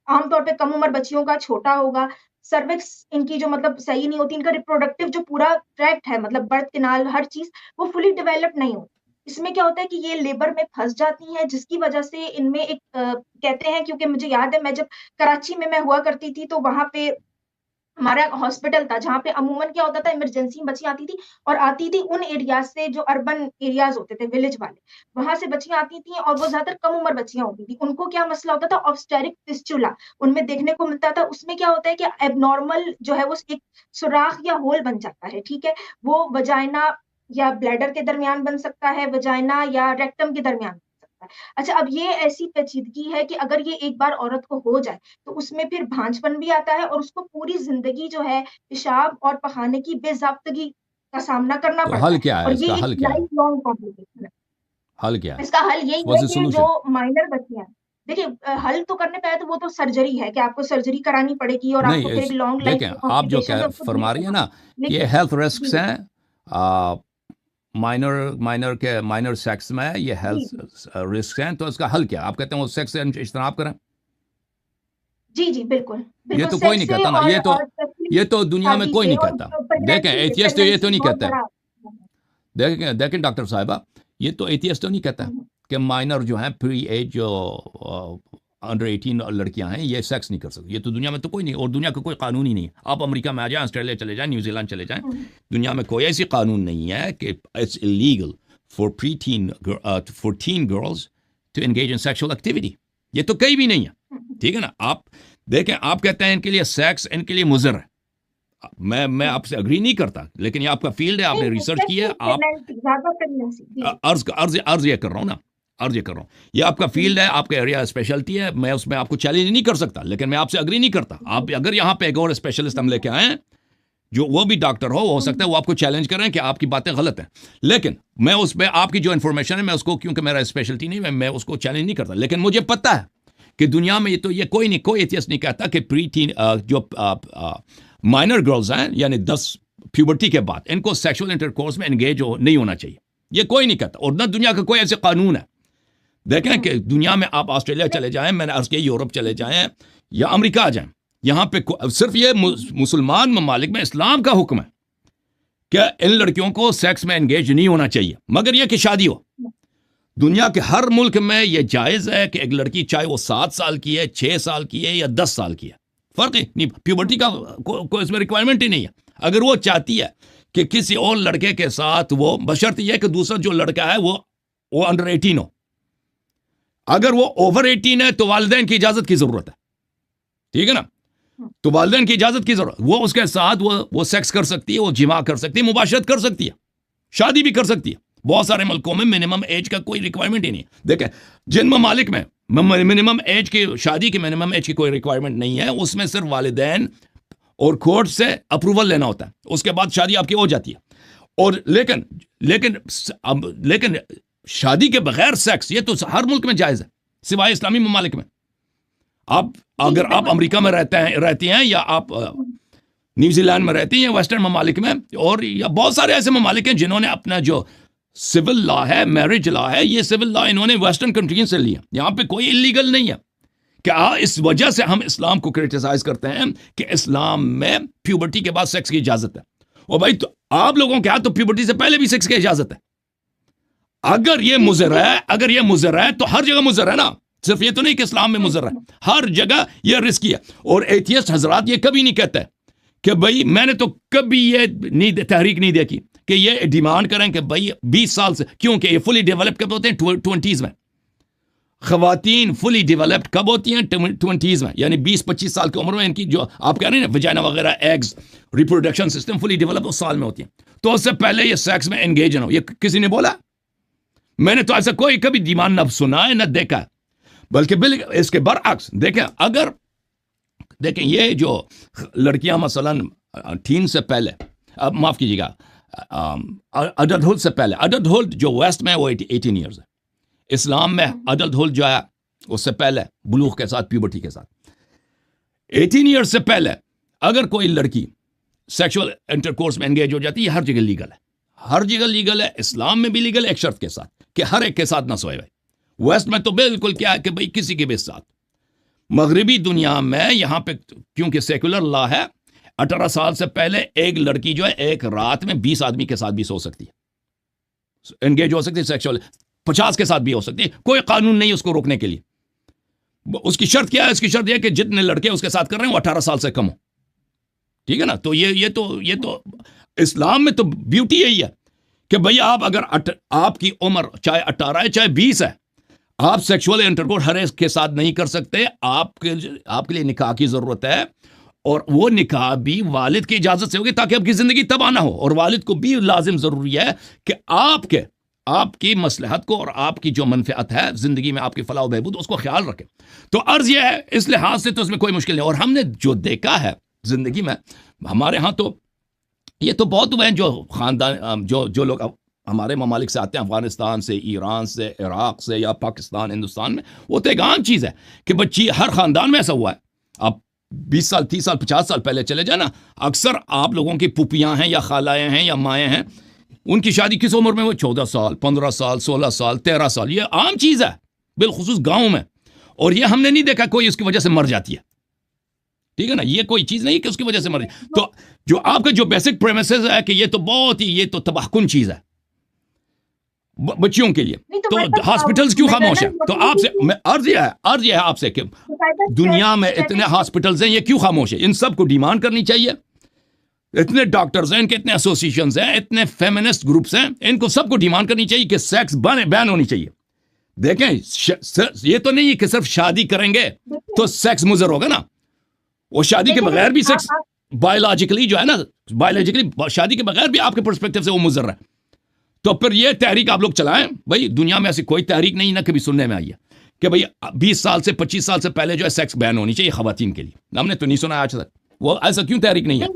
आमतौर पे कम उम्र बच्चियों का छोटा होगा, सर्विक्स इनकी जो मतलब सही नहीं होती, इनका रिप्रोडक्टिव जो पूरा ट्रैक्ट है, मतलब बर्थ कैनाल हर चीज, वो फुली डेवलप नहीं होती। इसमें क्या होता है कि ये लेबर में फंस जाती हैं, जिसकी वजह से इनमें एक कहते हैं, क्योंकि मुझे याद है मैं जब कराची में मैं हुआ करती थी, तो वहां पे हमारा हॉस्पिटल था जहाँ पे अमूमन क्या होता था, इमरजेंसी में बच्चियां आती थी, और आती थी उन एरियाज से जो अर्बन एरियाज होते थे, विलेज वाले, वहां से बच्चियां आती थी, और वो ज्यादातर कम उम्र बच्चियां होती थी। उनको क्या मसला होता था, ऑब्स्टेरिक फिस्टुला उनमें देखने को मिलता था। उसमें क्या होता है कि एबनॉर्मल जो है वो एक सुराख या होल बन जाता है। ठीक है, वो वजाइना या ब्लैडर के दरमियान बन सकता है, वजाइना या रेक्टम के दरमियान बन सकता है। अच्छा, अब ये ऐसी पेचीदगी है कि अगर ये एक बार औरत को हो जाए तो उसमें फिर भांजपन भी आता है, और उसको पूरी जिंदगी जो है पेशाब और पखाने की बेज़ाब्तगी का सामना करना
तो
पड़ता
हल
है,
क्या है,
और ये
इसका
एक
हल क्या है?
लाइफ लॉन्ग कॉम्प्लिकेशन है।
हल क्या है?
इसका हल यही है
व्हाट्स द
कि जो
सॉल्यूशन?
माइनर बच्चियां हैं, देखिए हल तो करने पे है तो वो तो सर्जरी है कि आपको सर्जरी करानी पड़ेगी, और
नहीं
आपको फिर एक लॉन्ग लाइफ
देखें,
जो
आप जो
कॉम्प्लिकेशन
कह
है उसको डील
फरमा रही है
करना
ना,
पड़ेगा।
ये
लेकिन
हेल्थ रिस्क्स
जी,
हैं। माइनर माइनर के माइनर सेक्स में ये
जी,
हेल्थ रिस्क हैं, तो इसका हल क्या? आप कहते हैं वो सेक्स से इज्तनाब करें?
जी, जी, बिल्कुल,
ये
बिल्कुल,
तो कोई नहीं
सेक्स से
कहता ना,
और स्पेशली
ये तो दुनिया में
शादी
कोई
से,
नहीं
और
कहता। देखें
प्रेगनेंसी से,
एथियस्ट तो ये तो नहीं
बहुत
कहता है।
बड़ा।
देखें देखें डॉक्टर साहिबा, ये तो एथियस्ट तो नहीं कहता
हुँ,
कि माइनर जो हैं, प्री एज जो अंडर 18 लड़कियां हैं, ये सेक्स नहीं कर सकती। ये तो दुनिया में तो कोई नहीं, और दुनिया का कोई कानून ही नहीं है। आप अमेरिका में आ जाएं, ऑस्ट्रेलिया चले जाएं, न्यूजीलैंड चले जाएं,
हुँ,
दुनिया में कोई ऐसी कानून नहीं है कि it's illegal for for teen girls to engage in sexual activity. ये तो कहीं भी नहीं है।
हुँ,
ठीक है ना? आप देखें, आप कहते हैं इनके लिए सेक्स इनके लिए मुज़र है। मैं
हुँ।
आपसे अग्री नहीं करता, लेकिन ये आपका फील्ड है, आपने
नहीं,
रिसर्च की है।
स्पेशली
आप
प्रेगनेंसी, ज़्यादा प्रेगनेंसी। जी,
अर्ज अर्ज अर्ज ये कर रहा हूँ ना, अर्ज ये कर रहा हूँ, ये आपका
जी,
फील्ड है, आपका एरिया स्पेशलिटी है, मैं उसमें आपको चैलेंज नहीं कर सकता, लेकिन मैं आपसे अग्री नहीं करता।
जी,
आप अगर यहाँ पे एक और स्पेशलिस्ट हम
जी,
लेके आए, जो वो भी डॉक्टर हो सकता
हुँ,
है वो आपको चैलेंज करें कि आपकी बातें गलत हैं, लेकिन मैं उसमें आपकी जो इन्फॉर्मेशन है मैं उसको, क्योंकि मेरा स्पेशलिटी नहीं, मैं उसको चैलेंज नहीं करता। लेकिन मुझे पता है कि दुनिया में ये कोई नहीं, कोई एथियस्ट नहीं कहता कि प्री टीन जो माइनर गर्ल्स हैं, यानी 10 प्यूबर्टी के बाद, इनको सेक्सुअल इंटरकोर्स में एंगेज नहीं होना चाहिए। ये कोई नहीं कहता, और ना दुनिया का कोई ऐसे कानून है। देखें कि
हुँ,
दुनिया में आप ऑस्ट्रेलिया
नहीं,
चले जाएं, मैंने अर्ज किया यूरोप चले जाएं या अमेरिका आ जाएं, यहाँ पे सिर्फ ये मुसलमान ममालिक में इस्लाम का हुक्म है कि इन लड़कियों को सेक्स में एंगेज नहीं होना चाहिए, मगर यह कि शादी हो। दुनिया के हर मुल्क में यह जायज़ है कि एक लड़की, चाहे वो 7 साल की है, 6 साल की है या 10 साल की है, फर्क ही नहीं, प्यूबर्टी का कोई इसमें रिक्वायरमेंट ही नहीं है। अगर वो चाहती है कि किसी और लड़के के साथ वो, बशर्ते यह कि दूसरा जो लड़का है वो अंडर 18 हो, अगर वो ओवर 18 है तो वालिदैन की इजाजत की जरूरत है, ठीक है ना। तो वालिदैन की इजाजत की जरूरत, वो उसके साथ वो सेक्स कर सकती है, वो जिमा कर सकती है, मुबाशरत कर सकती है, शादी भी कर सकती है। बहुत सारे मुल्कों में मिनिमम एज का कोई रिक्वायरमेंट ही नहीं है। देखें, जिन ममालिक में मिनिमम एज की, शादी की मिनिमम एज की कोई रिक्वायरमेंट नहीं है, उसमें सिर्फ वालिदैन और कोर्ट से अप्रूवल लेना होता है, उसके बाद शादी आपकी हो जाती है। और लेकिन लेकिन लेकिन शादी के बगैर सेक्स, ये तो हर मुल्क में जायज है सिवाय इस्लामी ममालिक में। आप अगर आप अमेरिका में रहती हैं या आप न्यूजीलैंड में रहती हैं, वेस्टर्न ममालिक में, और या बहुत सारे ऐसे ममालिक हैं जिन्होंने अपना जो सिविल लॉ है, मैरिज लॉ है, ये सिविल लॉ इन्होंने वेस्टर्न कंट्रीज से लिया। यहां पे कोई इलीगल नहीं है। क्या इस वजह से हम इस्लाम को क्रिटिसाइज करते हैं कि इस्लाम में प्यूबर्टी के बाद सेक्स की इजाजत है। और भाई तो आप लोगों के यहाँ तो प्यूबर्टी से पहले भी सेक्स की इजाजत है। अगर ये मुज़र है तो हर जगह मुज़र है ना, सिर्फ ये तो नहीं कि इस्लाम में मुज़र है, हर जगह ये रिस्की है। और एथियस्ट हजरात ये कभी नहीं कहते कि भाई, मैंने तो कभी ये तहरीक नहीं देखी कि ये डिमांड करें कि भाई 20 साल से, क्योंकि ये फुली डेवलप कब होते हैं? 20s में। खवातीन फुली डेवलप्ड कब होती हैं? 20s में, यानी 20-25 साल की उम्र में इनकी जो आप कह रहे हैं ना, वजाइना वगैरह, eggs, reproduction system fully develop उस साल में होती है। तो उससे पहले ये सेक्स में एंगेज ना हो, ये किसी ने बोला? मैंने तो ऐसा कोई कभी डिमांड न सुना है न देखा है। बल्कि इसके बरअक्स देखें ये जो लड़कियां मसलन टीन से पहले, अब माफ कीजिएगा, अडल्टहुड से पहले, अडल्टहुड जो वेस्ट में वो 18 ईयर्स है। इस्लाम में अडल्टहुड जो है उससे पहले, बुलूग के साथ, प्यूबर्टी के साथ, 18 ईयर्स से पहले अगर कोई लड़की सेक्सुअल इंटरकोर्स में एंगेज हो जाती है, हर जगह लीगल है, हर जगह लीगल है। इस्लाम में भी लीगल है, एक शर्त के साथ कि हर एक के साथ ना सोए भाई। वेस्ट में तो बिल्कुल क्या है कि भाई किसी के भी साथ। मगरबी दुनिया में यहां पे क्योंकि सेकुलर लॉ है, 18 साल से पहले एक लड़की जो है एक रात में 20 आदमी के साथ भी सो सकती है, एंगेज हो सकती है सेक्सुअल, 50 के साथ भी हो सकती है, कोई कानून नहीं उसको रोकने के लिए। उसकी शर्त क्या है? उसकी शर्त यह कि जितने लड़के उसके साथ कर रहे हैं वो 18 साल से कम हो, ठीक है ना। तो ये तो इस्लाम में तो ब्यूटी यही है कि भाई आप अगर आपकी उम्र चाहे 18 है चाहे 20 है, आप सेक्सुअल इंटरकोर्स हर एक के साथ नहीं कर सकते। आपके लिए निकाह की जरूरत है, और वो निकाह भी वालिद की इजाजत से होगी ताकि आपकी जिंदगी तबाह ना हो। और वालिद को भी लाजिम जरूरी है कि आपकी मसलहत को और आपकी जो मनफियत है जिंदगी में, आपकी फलाह बहबूद, उसको ख्याल रखें। तो अर्ज यह है, इस लिहाज से तो उसमें कोई मुश्किल नहीं। और हमने जो देखा है जिंदगी में, हमारे यहाँ तो ये तो बहुत हुए हैं जो खानदान, जो लोग हमारे ममालिक से आते हैं, अफगानिस्तान से, ईरान से, इराक से, या पाकिस्तान, हिंदुस्तान में, वो तो एक आम चीज़ है कि बच्ची हर खानदान में ऐसा हुआ है। आप 20 साल, 30 साल, 50 साल पहले चले जाए ना, अक्सर आप लोगों की पुपियाँ हैं या खालाएँ हैं या माएँ हैं, उनकी शादी किस उम्र में हुई? 14 साल, 15 साल, 16 साल, 13 साल। ये आम चीज़ है, बिलखुसूस गाँव में। और ये हमने नहीं देखा कोई उसकी वजह से मर जाती है, ठीक है ना। ये कोई चीज़ नहीं कि उसकी वजह से मर जाती। तो जो आपका जो बेसिक प्रेमिसेस है कि ये तो बहुत ही, ये तो तबाहकुन चीज़ है बच्चियों के लिए, तो हॉस्पिटल्स क्यों खामोश है? तो आपसे अर्ज यह है आपसे कि दुनिया में इतने हॉस्पिटल्स हैं, ये क्यों खामोश है? इन सब को डिमांड करनी चाहिए। इतने डॉक्टर्स हैं, इनके इतने एसोसिएशंस हैं, इतने फेमिनिस्ट ग्रुप्स हैं, इनको सबको डिमांड करनी चाहिए कि सेक्स बैन होनी चाहिए। देखें, ये तो नहीं है कि सिर्फ शादी करेंगे तो सेक्स मुजर होगा ना, वो शादी के बगैर भी सेक्स बायोलॉजिकली जो है ना, बायोलॉजिकली शादी के बगैर भी आपके पर्सपेक्टिव से वो मुजर है। तो फिर ये तहरीक आप लोग चलाएं भाई। दुनिया में ऐसी कोई तहरीक नहीं ना कभी सुनने में आई है कि भाई 20 साल से 25 साल से पहले जो है सेक्स बैन होनी चाहिए खवातीन के लिए। हमने तो नहीं सुना आज तक, वो ऐसा क्यों तहरीक नहीं है?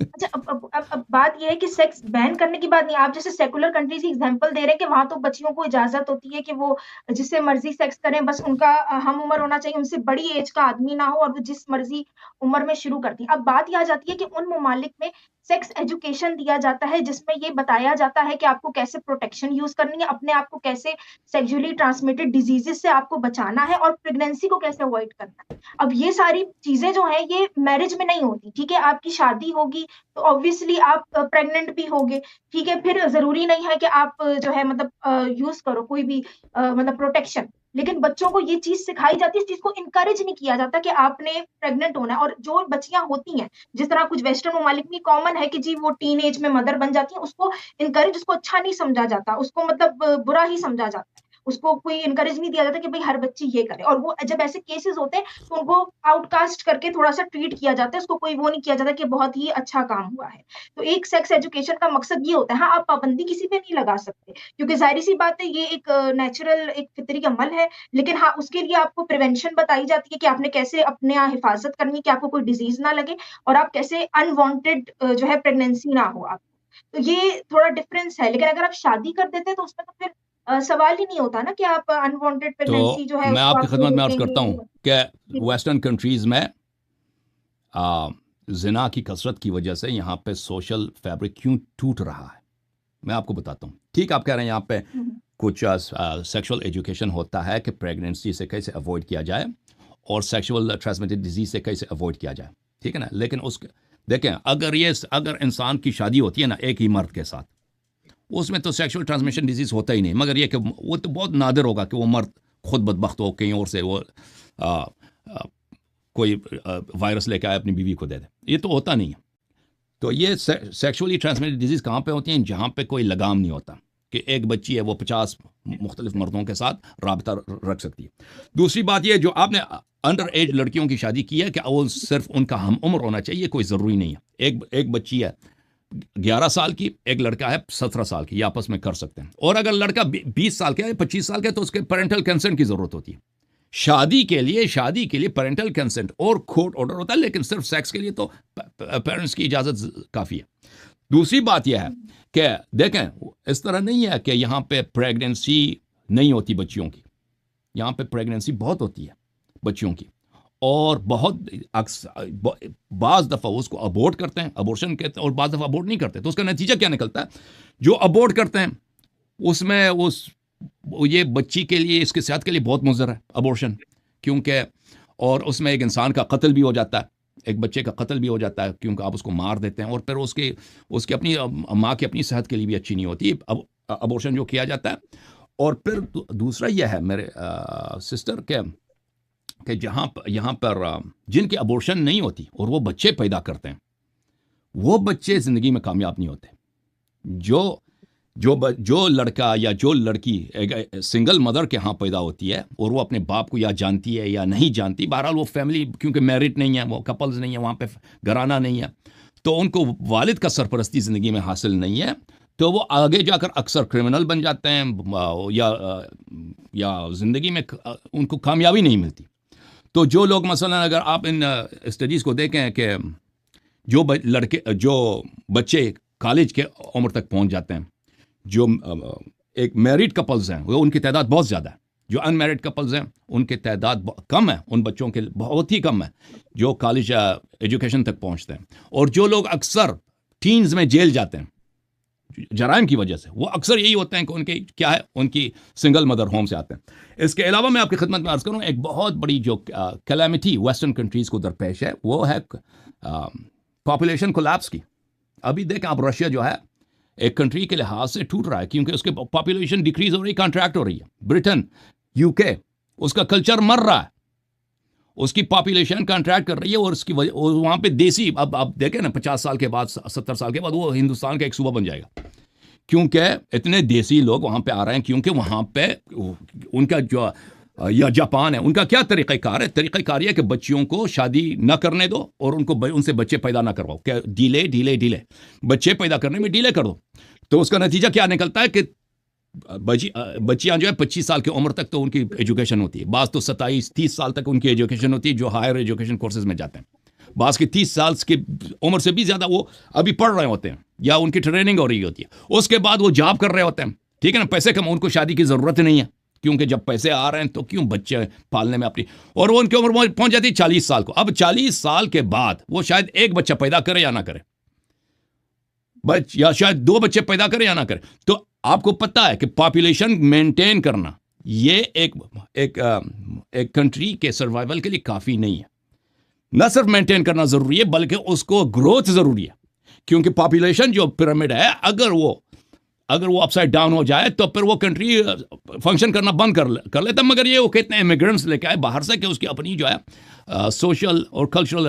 अच्छा, अब बात यह है कि सेक्स बैन करने की बात नहीं, आप जैसे सेकुलर कंट्रीज की एग्जांपल दे रहे हैं कि वहां तो बच्चियों को इजाजत होती है कि वो जिससे मर्जी सेक्स करें, बस उनका हम उम्र होना चाहिए, उनसे बड़ी एज का आदमी ना हो, और वो जिस मर्जी उम्र में शुरू करती है। अब बात यह आ जाती है कि उन ममालिक में सेक्स एजुकेशन दिया जाता है जिसमें ये बताया जाता है कि आपको कैसे प्रोटेक्शन यूज करनी है, अपने आप को कैसे सेक्सुअली ट्रांसमिटेड डिजीजेस से आपको बचाना है, और प्रेगनेंसी को कैसे अवॉइड करना है। अब ये सारी चीजें जो है ये मैरिज में नहीं होती, ठीक है। आपकी शादी होगी तो ऑब्वियसली आप प्रेग्नेंट भी होगे, ठीक है। फिर जरूरी नहीं है कि आप जो है मतलब यूज करो कोई भी मतलब प्रोटेक्शन, लेकिन बच्चों को ये चीज सिखाई जाती है, इस चीज को इनकरेज नहीं किया जाता कि आपने प्रेग्नेंट होना है। और जो बच्चियां होती हैं, जिस तरह कुछ वेस्टर्न ममालिक में कॉमन है कि जी वो टीन एज में मदर बन जाती है, उसको इनकरेज, उसको अच्छा नहीं समझा जाता, उसको मतलब बुरा ही समझा जाता है। उसको कोई एनकरेज नहीं दिया जाता कि भाई हर बच्ची ये करे, और वो जब ऐसे केसेस होते हैं तो उनको आउटकास्ट करके थोड़ा-सा ट्रीट किया जाता है, उसको कोई वो नहीं किया जाता कि बहुत ही अच्छा काम हुआ है। तो एक सेक्स एजुकेशन का मकसद ये होता है। हाँ, आप पाबंदी किसी पे नहीं लगा सकते, क्योंकि ज़ाहिर-सी बात है ये एक नेचुरल एक फितरी अमल है, लेकिन हाँ, उसके लिए आपको प्रिवेंशन बताई जाती है कि आपने कैसे अपने हिफाज़त करनी है कि आपको कोई डिज़ीज़ ना लगे और आप कैसे अनवांटेड जो है प्रेगनेंसी ना हो आपको। तो ये थोड़ा डिफरेंस है, लेकिन अगर आप शादी कर देते हैं तो उसमें तो फिर सवाल ही नहीं होता ना कि आप अनवांटेड
तो
प्रेगनेंसी जो है
मैं
उसको
आपकी
आप क्यों
खिदमत में अर्ज़
रोकेंगे?
करता हूँ कि
जी।
वेस्टर्न कंट्रीज़ में आ, जिना की कसरत की वजह से यहाँ पे सोशल फैब्रिक क्यों टूट रहा है, मैं आपको बताता हूँ। ठीक, आप कह रहे हैं यहाँ पे
हुँ, हुँ।
कुछ सेक्सुअल एजुकेशन होता है कि प्रेगनेंसी से कैसे अवॉइड किया जाए और सेक्सुअल ट्रांसमिटेड डिजीज से कैसे अवॉइड किया जाए, ठीक है ना। लेकिन उस देखें, अगर इंसान की शादी होती है ना एक ही मर्द के साथ, उसमें तो सेक्सुअल ट्रांसमिशन डिजीज होता ही नहीं, मगर ये कि वो तो बहुत नादिर होगा कि वो मर्द खुद बदबख्त हो कहीं और से वो आ, आ, कोई वायरस लेकर आए अपनी बीवी को दे दे, ये तो होता नहीं है। तो ये सेक्सुअली ट्रांसमिटेड डिजीज कहाँ पे होती हैं? जहाँ पे कोई लगाम नहीं होता कि एक बच्ची है वो 50 मुख्तलिफ मर्दों के साथ राबता रख सकती है। दूसरी बात ये, जो आपने अंडर एज लड़कियों की शादी की है, कि वो सिर्फ उनका हम उम्र होना चाहिए, कोई ज़रूरी नहीं है। एक बच्ची है 11 साल की, एक लड़का है 17 साल की, ये आपस में कर सकते हैं। और अगर लड़का 20 साल का है, 25 साल का है, तो उसके पेरेंटल कंसेंट की ज़रूरत होती है। शादी के लिए पेरेंटल कंसेंट और कोर्ट ऑर्डर होता है, लेकिन सिर्फ सेक्स के लिए तो पेरेंट्स की इजाज़त काफ़ी है। दूसरी बात यह है कि देखें, इस तरह नहीं है कि यहाँ पे प्रेगनेंसी नहीं होती बच्चियों की, यहाँ पे प्रेगनेंसी बहुत होती है बच्चियों की, और बहुत बाज़ दफ़ा उसको अबॉर्ट करते हैं, अबॉर्शन कहते हैं, और बाज़ दफ़ा अबॉर्ट नहीं करते। तो उसका नतीजा क्या निकलता है? जो अबॉर्ट करते हैं उसमें ये बच्ची के लिए, इसके सेहत के लिए बहुत मुज़र है अबॉर्शन, क्योंकि और उसमें एक इंसान का कत्ल भी हो जाता है, एक बच्चे का कत्ल भी हो जाता है, क्योंकि आप उसको मार देते हैं, और फिर उसकी अपनी माँ की अपनी सेहत के लिए भी अच्छी नहीं होती अब अबॉर्शन जो किया जाता है। और फिर दूसरा यह है मेरे सिस्टर कि यहाँ पर जिनकी अबॉर्शन नहीं होती और वो बच्चे पैदा करते हैं, वो बच्चे ज़िंदगी में कामयाब नहीं होते। जो लड़का या जो लड़की एक सिंगल मदर के यहाँ पैदा होती है और वो अपने बाप को या जानती है या नहीं जानती, बहरहाल वो फैमिली क्योंकि मैरिड नहीं है, वो कपल्स नहीं है, वहाँ पे घराना नहीं है, तो उनको वालिद का सरपरस्ती ज़िंदगी में हासिल नहीं है, तो वो आगे जाकर अक्सर क्रिमिनल बन जाते हैं या ज़िंदगी में उनको कामयाबी नहीं मिलती। तो जो लोग मसलन, अगर आप इन स्टडीज़ को देखें कि जो बच्चे कॉलेज के उम्र तक पहुँच जाते हैं, जो एक मैरिड कपल्स हैं वो उनकी तादाद बहुत ज़्यादा है, जो अनमैरिड कपल्स हैं उनकी तादाद कम है, उन बच्चों के बहुत ही कम है जो कॉलेज एजुकेशन तक पहुंचते हैं। और जो लोग अक्सर टीन्स में जेल जाते हैं जराइम की वजह से, वो अक्सर यही होते हैं कि उनके क्या है, उनकी सिंगल मदर होम से आते हैं। इसके अलावा मैं आपकी खिदमत में अर्ज़ करूँ, एक बहुत बड़ी जो कैलामिटी वेस्टर्न कंट्रीज़ को दरपेश है, वो है पॉपुलेशन कोलैप्स की। अभी देखें आप, रशिया जो है एक कंट्री के लिहाज से टूट रहा है, क्योंकि उसके पॉपुलेशन डिक्रीज हो रही, कॉन्ट्रैक्ट हो रही है। ब्रिटेन, यूके, उसका कल्चर मर रहा है, उसकी पॉपुलेशन कॉन्ट्रैक्ट कर रही है, और उसकी वजह वहाँ पे देसी, अब आप देखें ना, 50 साल के बाद, 70 साल के बाद वो हिंदुस्तान का एक सूबा बन जाएगा, क्योंकि इतने देसी लोग वहाँ पे आ रहे हैं। क्योंकि वहाँ पे उनका जो या जापान है, उनका क्या तरीक़ाकार है? तरीक़ाकार है कि बच्चियों को शादी ना करने दो और उनसे बच्चे पैदा ना करवाओ, क्या डिले बच्चे पैदा करने में डिले कर दो। तो उसका नतीजा क्या निकलता है कि बच्चियां जो है 25 साल की उम्र तक तो उनकी एजुकेशन होती है, बाज़ तो 27-30 साल तक उनकी एजुकेशन होती है, जो हायर एजुकेशन कोर्सेज में जाते हैं। बाज़ के 30 साल की उम्र से भी ज़्यादा वो अभी पढ़ रहे होते हैं या उनकी ट्रेनिंग हो रही होती है। उसके बाद वो जॉब कर रहे होते हैं, ठीक है ना, पैसे कम, उनको शादी की ज़रूरत नहीं है, क्योंकि जब पैसे आ रहे हैं तो क्यों बच्चे पालने में अपनी, और वो उनकी उम्र पहुंच जाती है 40 साल को। अब 40 साल के बाद वो शायद एक बच्चा पैदा करे या ना करे, या शायद 2 बच्चे पैदा करे या ना करे। तो आपको पता है कि पॉपुलेशन मेंटेन करना ये एक कंट्री के सर्वाइवल के लिए काफ़ी नहीं है। न सिर्फ मेंटेन करना ज़रूरी है, बल्कि उसको ग्रोथ ज़रूरी है, क्योंकि पॉपुलेशन जो पिरामिड है, अगर वो अपसाइड डाउन हो जाए तो फिर वो कंट्री फंक्शन करना बंद कर लेता। मगर ये वो कितने इमिग्रेंट्स लेके आए बाहर से कि उसकी अपनी जो है सोशल और कल्चरल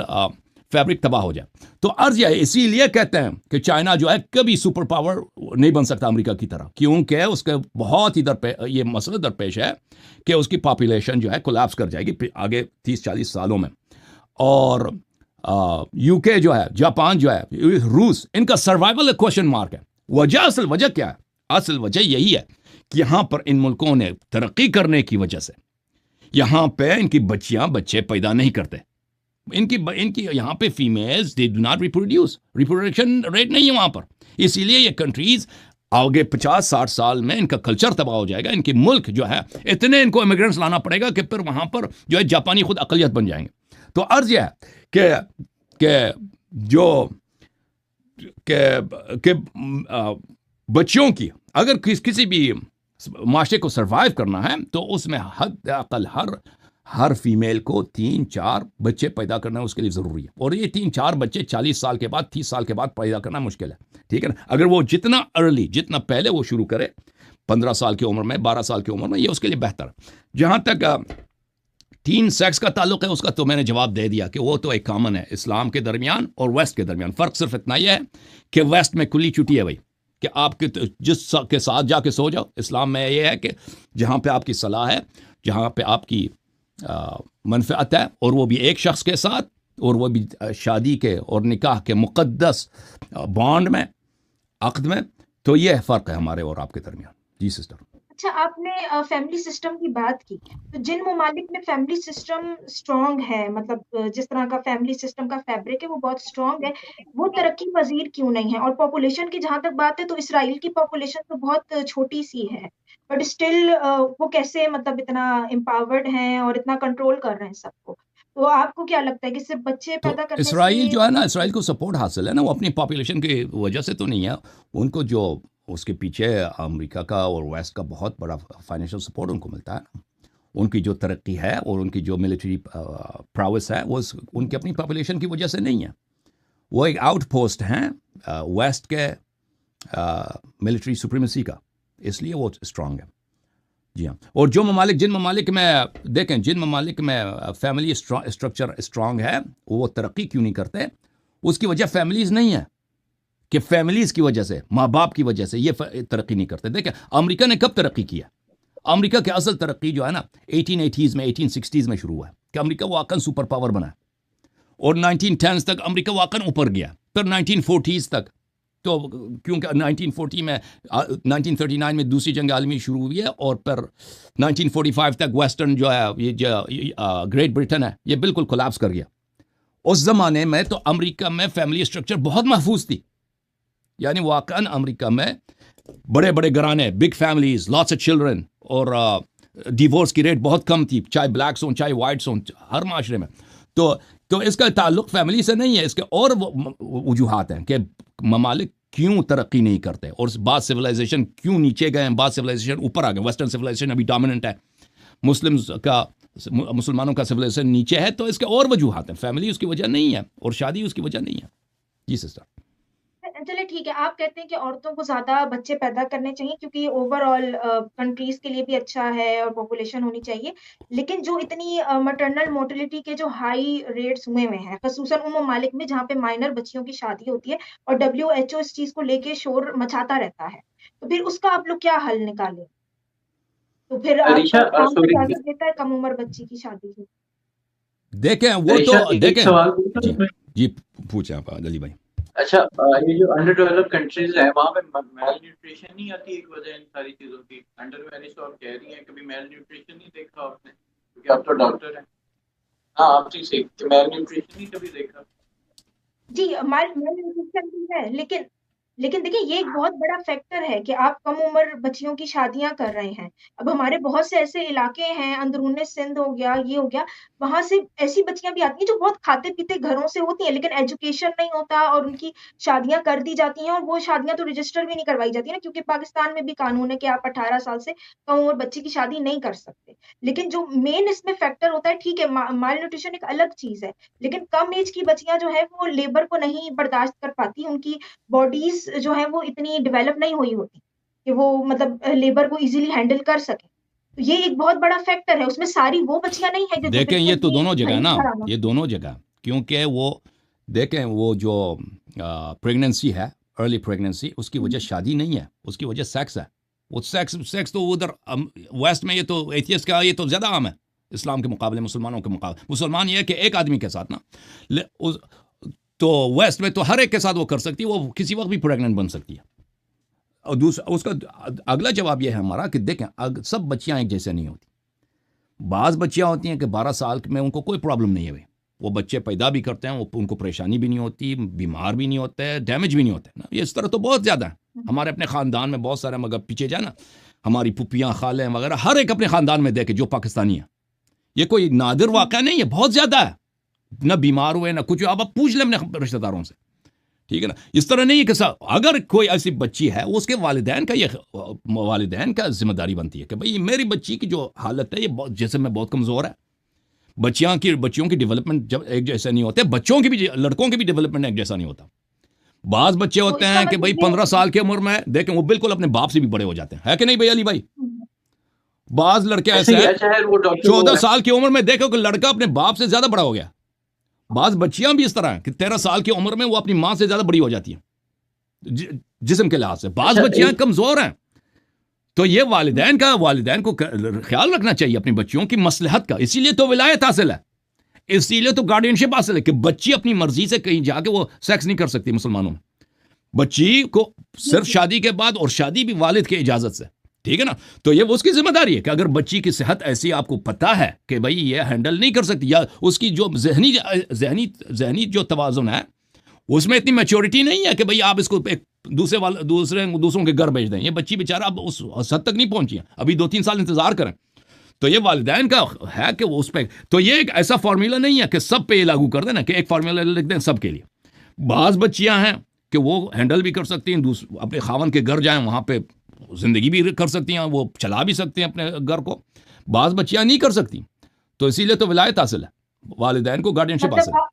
फैब्रिक तबाह हो जाए। तो अर्ज यह है, इसीलिए कहते हैं कि चाइना जो है कभी सुपर पावर नहीं बन सकता अमेरिका की तरह, क्योंकि उसके बहुत ही ये मसला दरपेश है कि उसकी पॉपुलेशन जो है कोलैप्स कर जाएगी आगे 30-40 सालों में। और यूके जो है, जापान जो है, रूस, इनका सर्वाइवल क्वेश्चन मार्क है। असल वजह क्या है? असल वजह यही है कि यहां पर इन मुल्कों ने तरक्की करने की वजह से यहां पे इनकी बच्चे पैदा नहीं करते। इनकी यहां पे females they do not reproduce, reproduction rate नहीं है वहां पर। इसीलिए ये कंट्रीज आगे 50-60 साल में इनका कल्चर तबाह हो जाएगा। इनके मुल्क जो है इतने इनको इमिग्रेंट्स लाना पड़ेगा कि फिर वहां पर जो है जापानी खुद अकलियत बन जाएंगे। तो अर्ज यह है कि जो के बच्चों की अगर किसी भी माशरे को सर्वाइव करना है तो उसमें हद अकल हर फीमेल को 3-4 बच्चे पैदा करना उसके लिए ज़रूरी है। और ये 3-4 बच्चे 40 साल के बाद, 30 साल के बाद पैदा करना मुश्किल है, ठीक है ना। अगर वो जितना अर्ली, जितना पहले वो शुरू करे, 15 साल की उम्र में, 12 साल की उम्र में, ये उसके लिए बेहतर है। जहाँ तक टीन सेक्स का ताल्लुक है उसका तो मैंने जवाब दे दिया कि वो तो एक कॉमन है इस्लाम के दरमियान और वेस्ट के दरमियान। फ़र्क सिर्फ इतना ही है कि वेस्ट में खुली छुट्टी है भाई, कि आपके जिस के साथ जाके सो जाओ। इस्लाम में ये है कि जहाँ पे आपकी सलाह है, जहाँ पे आपकी मनफ़अत है, और वो भी एक शख्स के साथ, और वो भी शादी के और निकाह के मुक़द्दस बॉन्ड में, अक़द में, तो ये फ़र्क है हमारे और आपके दरमियान। जी सिस्टर।
अच्छा, आपने फैमिली सिस्टम की बात की, तो जिन ममालिक में फैमिली सिस्टम स्ट्रॉन्ग है, मतलब जिस तरह का फैमिली सिस्टम का फैब्रिक है वो बहुत स्ट्रॉन्ग है, वो तरक्की पजीर क्यों नहीं है? और पॉपुलेशन की जहाँ तक बात है तो इसराइल की पॉपुलेशन तो बहुत छोटी सी है, बट स्टिल वो कैसे मतलब इतना एम्पावर्ड हैं और इतना कंट्रोल कर रहे हैं सबको। तो आपको क्या लगता है कि सिर्फ बच्चे
तो
पैदा करने
इसराइल
से
जो है ना, इसराइल को सपोर्ट हासिल है ना, वो अपनी पॉपुलेशन की वजह से तो नहीं है। उनको जो उसके पीछे अमेरिका का और वेस्ट का बहुत बड़ा फाइनेंशियल सपोर्ट उनको मिलता है ना। उनकी जो तरक्की है और उनकी जो मिलिट्री प्राउस है वो उनकी अपनी पॉपुलेशन की वजह से नहीं है। वो एक आउटपोस्ट हैं वेस्ट के मिलिट्री सुप्रीमेसी का, इसलिए वो स्ट्रांग है। जी हाँ। और जो ममालिक, जिन ममालिक में देखें, जिन ममालिक में फैमिली स्ट्रक्चर स्ट्रांग है, वो तरक्की क्यों नहीं करते? उसकी वजह फैमिलीज़ नहीं है कि फैमिलीज़ की वजह से, माँ बाप की वजह से ये तरक्की नहीं करते। देखें अमेरिका ने कब तरक्की किया? अमेरिका की असल तरक्की जो है ना 1880s में, 1860s में शुरू हुआ है कि अमेरिका वाकई सुपर पावर बना, और 1910s तक अमेरिका वाकई ऊपर गया। फिर 1940s तक, तो क्योंकि 1940 में 1939 में दूसरी जंग आलमी शुरू हुई है, और फिर 1945 तक वेस्टर्न जो है, ये जो ग्रेट ब्रिटेन है, ये बिल्कुल कोलैप्स कर गया। उस ज़माने में तो अमेरिका में फैमिली स्ट्रक्चर बहुत महफूज थी, यानी वाकई अमेरिका में बड़े बड़े घराने, big families, lots of children, और डिवोर्स की रेट बहुत कम थी, चाहे ब्लैक्स हों चाहे वाइट्स हों, हर माशरे में। तो इसका ताल्लुक फैमिली से नहीं है, इसके और वजूहात हैं कि ममालिक क्यों तरक्की नहीं करते, और बाद सिविलाइजेशन क्यों नीचे गए हैं, बाद सिविलाइजेशन ऊपर आ गए। वेस्टर्न सिविलाइजेशन अभी डोमिनेंट है, मुसलमानों का सिविलाइजेशन नीचे है, तो इसके और वजूहात हैं। फैमिली उसकी वजह नहीं है और शादी उसकी वजह नहीं है। जी सिस्टर।
चलिए ठीक है, आप कहते हैं कि औरतों को ज़्यादा बच्चे पैदा करने चाहिए क्योंकि ओवरऑल कंट्रीज़ के लिए भी अच्छा है और पॉपुलेशन होनी चाहिए। लेकिन जो इतनी मैटरनल मोर्टेलिटी के जो हाई रेट्स हुए हुए हैं, ख़ुसूसन उन ममालिक में जहाँ पे माइनर बच्चियों की शादी होती है, और डब्ल्यूएचओ इस चीज़ को लेके शोर मचाता रहता है। तो फिर उसका आप लोग क्या हल निकालें? तो फिर
अलीशा,
आपका इस्लाम
सॉरी,
इजाज़त देता है कम उम्र बच्ची की शादी की?
देखें वो
अलीशा,
तो
एक
देखें।
सवाल पूछूं
जी
इसमें?
जी, पूछें आप अली भाई।
अच्छा, ये जो अंडर डेवलप्ड कंट्रीज है वहाँ पे मेल न्यूट्रिशन नहीं आती एक वजह इन सारी चीज़ों की? अंडर मैरिज तो आप कह रही हैं, कभी मेल न्यूट्रिशन नहीं देखा आपने? क्योंकि आप तो डॉक्टर हैं। हाँ, आप ठीक से मेल न्यूट्रिशन नहीं कभी देखा?
जी, malnutrition भी है, लेकिन देखिए ये एक बहुत बड़ा फैक्टर है कि आप कम उम्र बच्चियों की शादियाँ कर रहे हैं। अब हमारे बहुत से ऐसे इलाके हैं, अंदरूनी सिंध हो गया, ये हो गया, वहाँ से ऐसी बच्चियाँ भी आती हैं जो बहुत खाते-पीते घरों से होती हैं, लेकिन एजुकेशन नहीं होता और उनकी शादियाँ कर दी जाती हैं, और वो शादियाँ तो रजिस्टर भी नहीं करवाई जाती है ना, क्योंकि पाकिस्तान में भी कानून है कि आप 18 साल से कम उम्र बच्चे की शादी नहीं कर सकते। लेकिन जो मेन इसमें फैक्टर होता है, ठीक है, माल-न्यूट्रिशन एक अलग चीज़ है, लेकिन कम एज की बच्चियाँ जो हैं वो लेबर को नहीं बर्दाश्त कर पाती, उनकी बॉडीज़ जो है वो इतनी डेवलप नहीं हुई होती कि वो मतलब लेबर को इज़िली हैंडल कर सकें। तो ये एक बहुत बड़ा फैक्टर है, उसमें सारी वो बच्चियाँ नहीं हैं जो
देखें ये तो दोनों जगह है ना,
खराब हो।
ये दोनों जगह, क्योंकि वो देखें वो जो प्रेगनेंसी है, अर्ली प्रेगनेंसी, उसकी वजह शादी नहीं है, उसकी वजह सेक्स है। वो सेक्स तो उधर वेस्ट में ये तो एथियस्ट का ये तो ज़्यादा आम है इस्लाम के मुकाबले, मुसलमानों के मुकाबले। मुसलमान ये है कि एक आदमी के साथ ना तो वेस्ट में तो हर एक के साथ वो कर सकती है, वो किसी वक्त भी प्रेग्नेंट बन सकती है। और दूसरा उसका अगला जवाब ये है हमारा कि देखें सब बच्चियां एक जैसे नहीं होती। बाज़ बच्चियां होती हैं कि 12 साल में उनको कोई प्रॉब्लम नहीं है भाई, वो बच्चे पैदा भी करते हैं, वो उनको परेशानी भी नहीं होती, बीमार भी नहीं होते, डैमेज भी नहीं होते ना। ये इस तरह तो बहुत ज़्यादा है हमारे अपने ख़ानदान में, बहुत सारे। मगर पीछे जाए ना, हमारी पुप्पियाँ खालें वगैरह हर एक अपने ख़ानदान में देखे जो पाकिस्तानी है। ये कोई नादिर वाक़या नहीं है, बहुत ज़्यादा है। न बीमार हुए ना कुछ, अब आप पूछ लें अपने रिश्तेदारों से, ठीक है ना। इस तरह नहीं है कि अगर कोई ऐसी बच्ची है, उसके वालिदैन का जिम्मेदारी बनती है कि भाई मेरी बच्ची की जो हालत है ये जैसे में बहुत कमज़ोर है। बच्चियों की डेवलपमेंट जब एक जैसा नहीं होते, बच्चों की भी, लड़कों की भी डेवलपमेंट एक जैसा नहीं होता। बाज़ बच्चे होते हैं कि भाई 15 साल की उम्र में देखें वो बिल्कुल अपने बाप से भी बड़े हो जाते हैं, है कि नहीं भाई अली भाई? बाज़ लड़के ऐसे हैं 14 साल की उम्र में देखो कि लड़का अपने बाप से ज़्यादा बड़ा हो गया। बाज़ बच्चियां भी इस तरह हैं कि 13 साल की उम्र में वो अपनी माँ से ज़्यादा बड़ी हो जाती है जिस्म के लिहाज से। बाज़ बच्चियां कमज़ोर हैं, तो ये वालिदैन को ख्याल रखना चाहिए अपनी बच्चियों की मसलहत का। इसीलिए तो विलायत हासिल है, इसीलिए तो गार्डियनशिप हासिल है कि बच्ची अपनी मर्जी से कहीं जाके वो सेक्स नहीं कर सकती। मुसलमानों में बच्ची को सिर्फ शादी के बाद, और शादी भी वालिद की इजाज़त से, ठीक है ना। तो ये उसकी जिम्मेदारी है कि अगर बच्ची की सेहत ऐसी आपको पता है कि भाई ये हैंडल नहीं कर सकती, या उसकी जो जहनी जो तवाज़ुन है उसमें इतनी मैच्योरिटी नहीं है कि भाई आप इसको एक दूसरों के घर भेज दें। ये बच्ची बेचारा अब उस हद तक नहीं पहुंची है, अभी 2-3 साल इंतजार करें। तो ये वालिदैन का है कि वो उस पर, तो ये एक ऐसा फार्मूला नहीं है कि सब पे ये लागू कर देना कि एक फार्मूला लिख दें सबके लिए। बाज़ बच्चियां हैं कि वो हैंडल भी कर सकती हैं, अपने खावन के घर जाएं, वहां पे जिंदगी भी कर सकती हैं, वो चला भी सकते हैं अपने घर को। बाज़ बच्चियां नहीं कर सकती, तो इसीलिए तो विलायत हासिल है, वालिदैन को गार्डियनशिप हासिल है।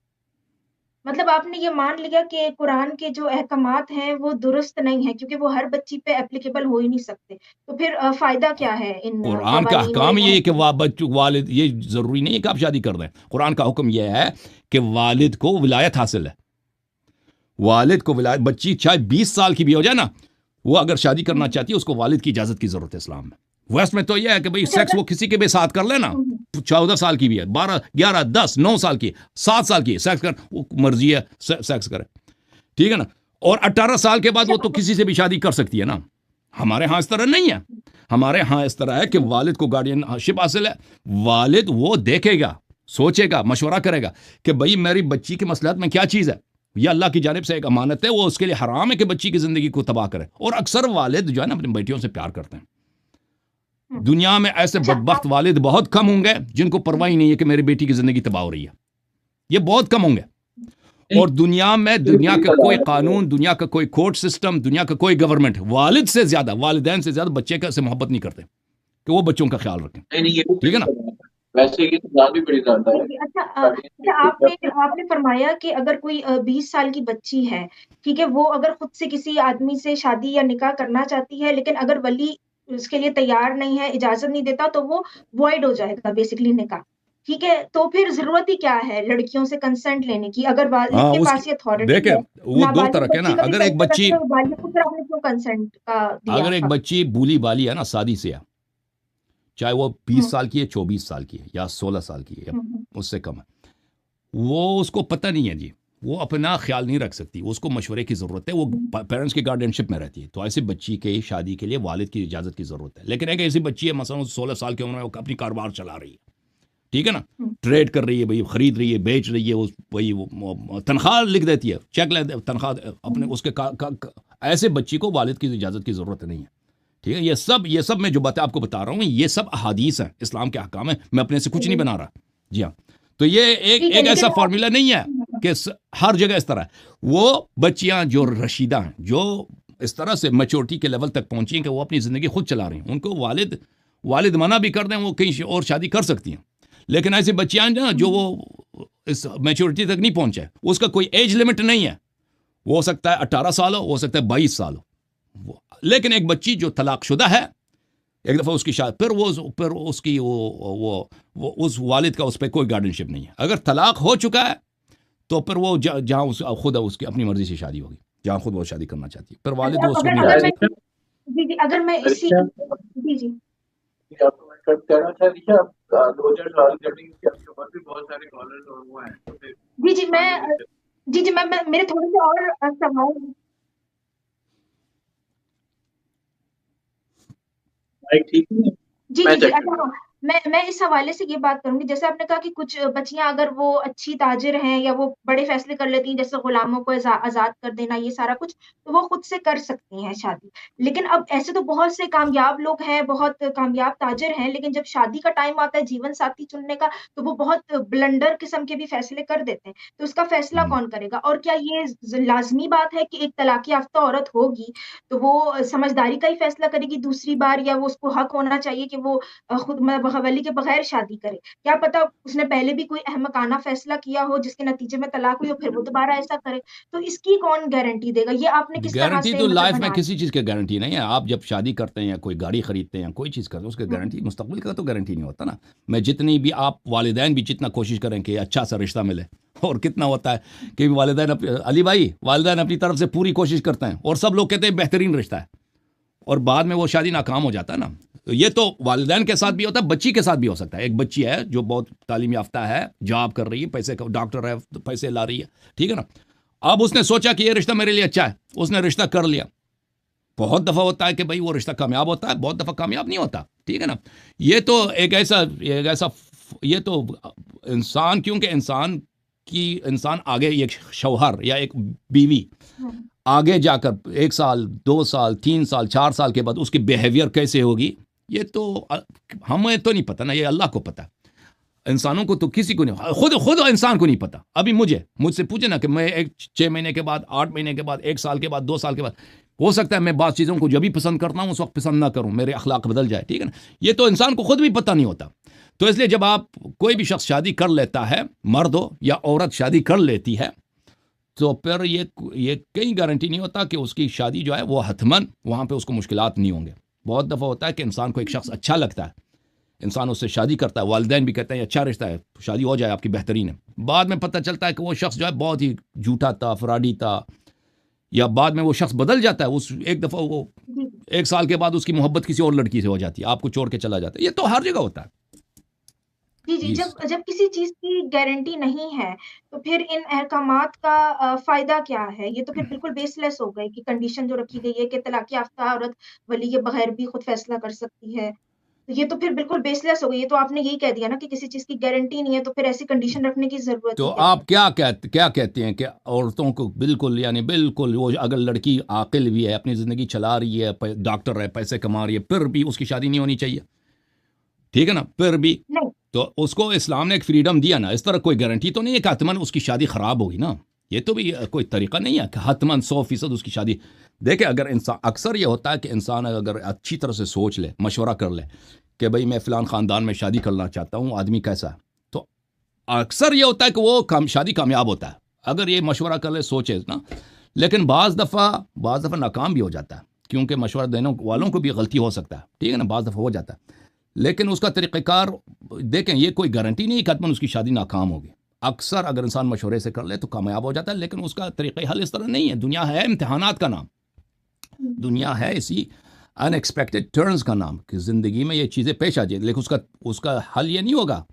मतलब आपने ये मान लिया कि कुरान के जो अहकामात हैं वो दुरुस्त नहीं है, क्योंकि वो हर बच्ची पे एप्लीकेबल हो ही नहीं सकते। तो फिर फायदा क्या है इन
कुरान का अहकाम ये है कि वालिद, ये जरूरी नहीं है कि आप शादी कर दें। कुरान का हुक्म यह है कि वालिद को विलायत हासिल है, वालिद को विलायत। बच्ची चाहे 20 साल की भी हो जाए ना, वो अगर शादी करना चाहती है उसको वालिद की इजाजत की जरूरत है इस्लाम में। वेस्ट में तो यह है कि भाई सेक्स वो किसी के भी साथ कर लेना, 14 साल की भी है, 12, 11, 10, 9 साल की, 7 साल की सेक्स कर, वो मर्जी है सेक्स करे, ठीक है ना। और 18 साल के बाद वो तो किसी से भी शादी कर सकती है ना। हमारे यहाँ इस तरह नहीं है, हमारे यहाँ इस तरह है कि वालिद को गार्डियनशिप हासिल है। वालिद वो देखेगा, सोचेगा, मशवरा करेगा कि भाई मेरी बच्ची की मसलहत में क्या चीज़ है, यह अल्लाह की जानिब से एक अमानत है, वो उसके लिए हराम है कि बच्ची की ज़िंदगी को तबाह करे। और अक्सर वालिद जो है ना अपनी बेटियों से प्यार करते हैं। दुनिया में ऐसे बदबख्त वालिद बहुत कम होंगे जिनको परवाह ही नहीं है कि मेरी बेटी की ज़िंदगी तबाह हो रही है, ये बहुत कम होंगे। और दुनिया में दुनिया का कोई कानून, दुनिया का कोई कोर्ट सिस्टम, दुनिया का कोई गवर्नमेंट वालिद से ज़्यादा, वालिदैन से ज़्यादा बच्चे का से मोहब्बत नहीं करते कि वो बच्चों का ख्याल रखें, ठीक है ना।
वैसे ये तो भी बड़ी ज्यादा है।
अच्छा, आपने फरमाया कि अगर कोई 20 साल की बच्ची है, ठीक है, वो अगर खुद से किसी आदमी से शादी या निकाह करना चाहती है, लेकिन अगर वली उसके लिए तैयार नहीं है, इजाजत नहीं देता, तो वो वॉइड हो जाएगा बेसिकली निकाह, ठीक है। तो फिर जरूरत ही क्या है लड़कियों से कंसेंट लेने की, अगर वालिद के पास ये अथॉरिटी
देखे
है।
वो दो तरह के ना, अगर एक बच्ची,
वालिद को फिर आपने क्यों कंसेंट का दिया?
अगर एक बच्ची बूली बाली है ना, शादी से है, चाहे वो 20 साल की है, 24 साल की है, या 16 साल की है, या उससे कम है, वो उसको पता नहीं है जी, वो अपना ख्याल नहीं रख सकती, उसको मशवरे की ज़रूरत है, वो पेरेंट्स की गार्डियनशिप में रहती है। तो ऐसी बच्ची के शादी के लिए वालिद की इजाज़त की ज़रूरत है। लेकिन एक ऐसी बच्ची है मसलन 16 साल की उम्र में, वो अपनी कारोबार चला रही है, ठीक है ना, ट्रेड कर रही है, भाई खरीद रही है, बेच रही है, वही तनख्वाह लिख देती है, चेक ले तनख्वाह अपने उसके ऐसे बच्ची को वालिद की इजाज़त की ज़रूरत नहीं है, ठीक है। ये सब मैं जो बातें आपको बता रहा हूँ, ये सब अहादीस हैं, इस्लाम के अहकाम है, मैं अपने से कुछ नहीं बना रहा जी हाँ। तो ये एक ऐसा फार्मूला नहीं है कि हर जगह इस तरह है। वो बच्चियां जो रशीदा हैं, जो इस तरह से मैच्योरिटी के लेवल तक पहुंची हैं कि वो अपनी ज़िंदगी खुद चला रही हैं, उनको वालिद मना भी कर दें, वो कहीं और शादी कर सकती हैं। लेकिन ऐसी बच्चियां ना जो वो इस मैच्योरिटी तक नहीं पहुंचे, उसका कोई एज लिमिट नहीं है, वो हो सकता है 18 साल हो सकता है 22 साल हो। लेकिन एक बच्ची जो तलाकशुदा है, एक दफ़ा उसकी शादी, फिर उसकी वो उस वालिद का उस पर कोई गार्डियनशिप नहीं है। अगर तलाक हो चुका है तो फिर वो जहाँ खुद उसकी अपनी मर्जी से शादी होगी, जहाँ खुद वो शादी करना चाहती है, फिर वालिद
अब
वो उसको
अगर
नहीं
अगर
रोक
मैं
सकते।
जी जी अगर मैं इसी
अच्छा,
जी जी
आपको मैं कट कहना चाह रही थी, आप 2-4 साल करेंगे कि आपके पास भी बहुत सारे कॉलर्स और वो हैं, तो फिर
जी जी मैं
आगे दिक्कत।
जी जी मैं मेरे थोड़े से और सवाल
माइक ठीक नहीं है?
जी,
मैं
जी, जी।
चेक कर
अच्छा
लूँ।
हाँ, मैं इस हवाले से ये बात करूँगी, जैसे आपने कहा कि कुछ बच्चियाँ अगर वो अच्छी ताजिर हैं या वो बड़े फ़ैसले कर लेती हैं, जैसे गुलामों को आज़ाद कर देना, ये सारा कुछ, तो वो खुद से कर सकती हैं शादी। लेकिन अब ऐसे तो बहुत से कामयाब लोग हैं, बहुत कामयाब ताजिर हैं, लेकिन जब शादी का टाइम आता है जीवन साथी चुनने का, तो वो बहुत ब्लंडर किस्म के भी फ़ैसले कर देते हैं। तो उसका फ़ैसला
हम्म।
कौन करेगा? और क्या ये लाज़मी बात है कि एक तलाक़-याफ़्ता औरत होगी, तो वो समझदारी का ही फ़ैसला करेगी दूसरी बार या वो उसको हक होना चाहिए कि वो खुद वली के बगैर शादी करे। क्या पता उसने पहले भी कोई अहमकाना फ़ैसला किया हो जिसके नतीजे में तलाक हुई हो फिर वो दोबारा ऐसा करे। तो इसकी कौन गारंटी देगा? ये आपने किस तरह
गारंटी
से
तो
मतलब
लाइफ में
बना
किसी चीज़ की गारंटी नहीं है। आप जब शादी करते हैं या कोई गाड़ी खरीदते हैं या कोई चीज़ करते हैं, उसकी
हुँ,
गारंटी मुस्तकबिल का तो गारंटी नहीं होता ना। मैं जितनी भी आप वालिदैन भी जितना कोशिश करें कि अच्छा सा रिश्ता मिले, और कितना होता है कि वालिदैन अली भाई वालिदैन अपनी तरफ से पूरी कोशिश करते हैं और सब लोग कहते हैं बेहतरीन रिश्ता है, और बाद में वो शादी नाकाम हो जाता है ना। तो ये तो वालिदैन के साथ भी होता है, बच्ची के साथ भी हो सकता है। एक बच्ची है जो बहुत तालीम याफ्ता है, जॉब कर रही है, पैसे का डॉक्टर है, तो पैसे ला रही है, ठीक है ना। अब उसने सोचा कि ये रिश्ता मेरे लिए अच्छा है, उसने रिश्ता कर लिया। बहुत दफ़ा होता है कि भाई वो रिश्ता कामयाब होता है, बहुत दफ़ा कामयाब नहीं होता, ठीक है ना। ये तो एक ऐसा ये तो इंसान, क्योंकि इंसान आगे एक शौहर या एक बीवी
हुँ,
आगे जाकर 1 साल 2 साल 3 साल 4 साल के बाद उसकी बिहेवियर कैसे होगी, ये तो हमें तो नहीं पता ना, ये अल्लाह को पता है। इंसानों को तो किसी को नहीं, खुद खुद इंसान को नहीं पता। अभी मुझसे पूछे ना कि मैं 6 महीने के बाद, 8 महीने के बाद, 1 साल के बाद, 2 साल के बाद, हो सकता है मैं बात चीज़ों को जब भी पसंद करता हूँ उस वक्त पसंद ना करूँ, मेरे अखलाक बदल जाए, ठीक है ना। ये तो इंसान को खुद भी पता नहीं होता। तो इसलिए जब आप कोई भी शख्स शादी कर लेता है, मर्द हो या औरत शादी कर लेती है, तो फिर ये कहीं गारंटी नहीं होता कि उसकी शादी जो है वो हतमन वहाँ पे उसको मुश्किलात नहीं होंगे। बहुत दफ़ा होता है कि इंसान को एक शख्स अच्छा लगता है, इंसान उससे शादी करता है, वालिदैन भी कहते हैं अच्छा रिश्ता है, शादी हो जाए आपकी बेहतरीन है। बाद में पता चलता है कि वो शख्स जो है बहुत ही झूठा था, फराडी था, या बाद में वो शख्स बदल जाता है। उस एक दफ़ा वो
जी।
1 साल के बाद उसकी मोहब्बत किसी और लड़की से हो जाती है, आपको छोड़ के चला जाता है। ये तो हर जगह होता है।
जी, जी,
जी।
जब जब किसी चीज़ की गारंटी नहीं है, तो फिर इन अहकामात का फ़ायदा क्या है? ये तो फिर बिल्कुल बेसलेस हो गई कि कंडीशन जो रखी गई है कि तलाक़-याफ़्ता औरत वली के बगैर भी खुद फ़ैसला कर सकती है। तो ये तो फिर बिल्कुल बेसलेस हो गई। ये तो आपने यही कह दिया ना कि किसी चीज़ की गारंटी नहीं है, तो फिर ऐसी कंडीशन रखने की ज़रूरत
तो
ही क्या है?
आप क्या कहते हैं कि औरतों को बिल्कुल, यानी बिल्कुल, वो अगर लड़की आकिल भी है, अपनी ज़िंदगी चला रही है, डॉक्टर है, पैसे कमा रही है, फिर भी उसकी शादी नहीं होनी चाहिए, ठीक है ना, फिर भी?
नहीं।
तो उसको इस्लाम ने एक फ्रीडम दिया ना। इस तरह कोई गारंटी तो नहीं है कि हतमन उसकी शादी ख़राब होगी ना। ये तो भी कोई तरीका नहीं है कि हतमन 100% उसकी शादी। देखिए, अगर इंसान, अक्सर ये होता है कि इंसान अगर अच्छी तरह से सोच ले, मशवरा कर ले कि भाई मैं फ़लान ख़ानदान में शादी करना चाहता हूँ, आदमी कैसा है, तो अक्सर ये होता है कि वो शादी कामयाब होता है, अगर ये मशवरा कर ले, सोचे ना। लेकिन बाज़ दफ़ा नाकाम भी हो जाता है, क्योंकि मशवरा देने वालों को भी गलती हो सकता है, ठीक है ना, बाज़ दफ़ा हो जाता है। लेकिन उसका तरीक़ेकार देखें, ये कोई गारंटी नहीं कि हतमन उसकी शादी नाकाम होगी। अक्सर अगर इंसान मशवरे से कर ले तो कामयाब हो जाता है, लेकिन उसका तरीक़े हल इस तरह नहीं है। दुनिया है इम्तिहानात का नाम,
हुँ,
दुनिया है इसी अनएक्सपेक्टेड टर्न्स का नाम, कि ज़िंदगी में ये चीज़ें पेश आ जाए। लेकिन उसका हल ये नहीं होगा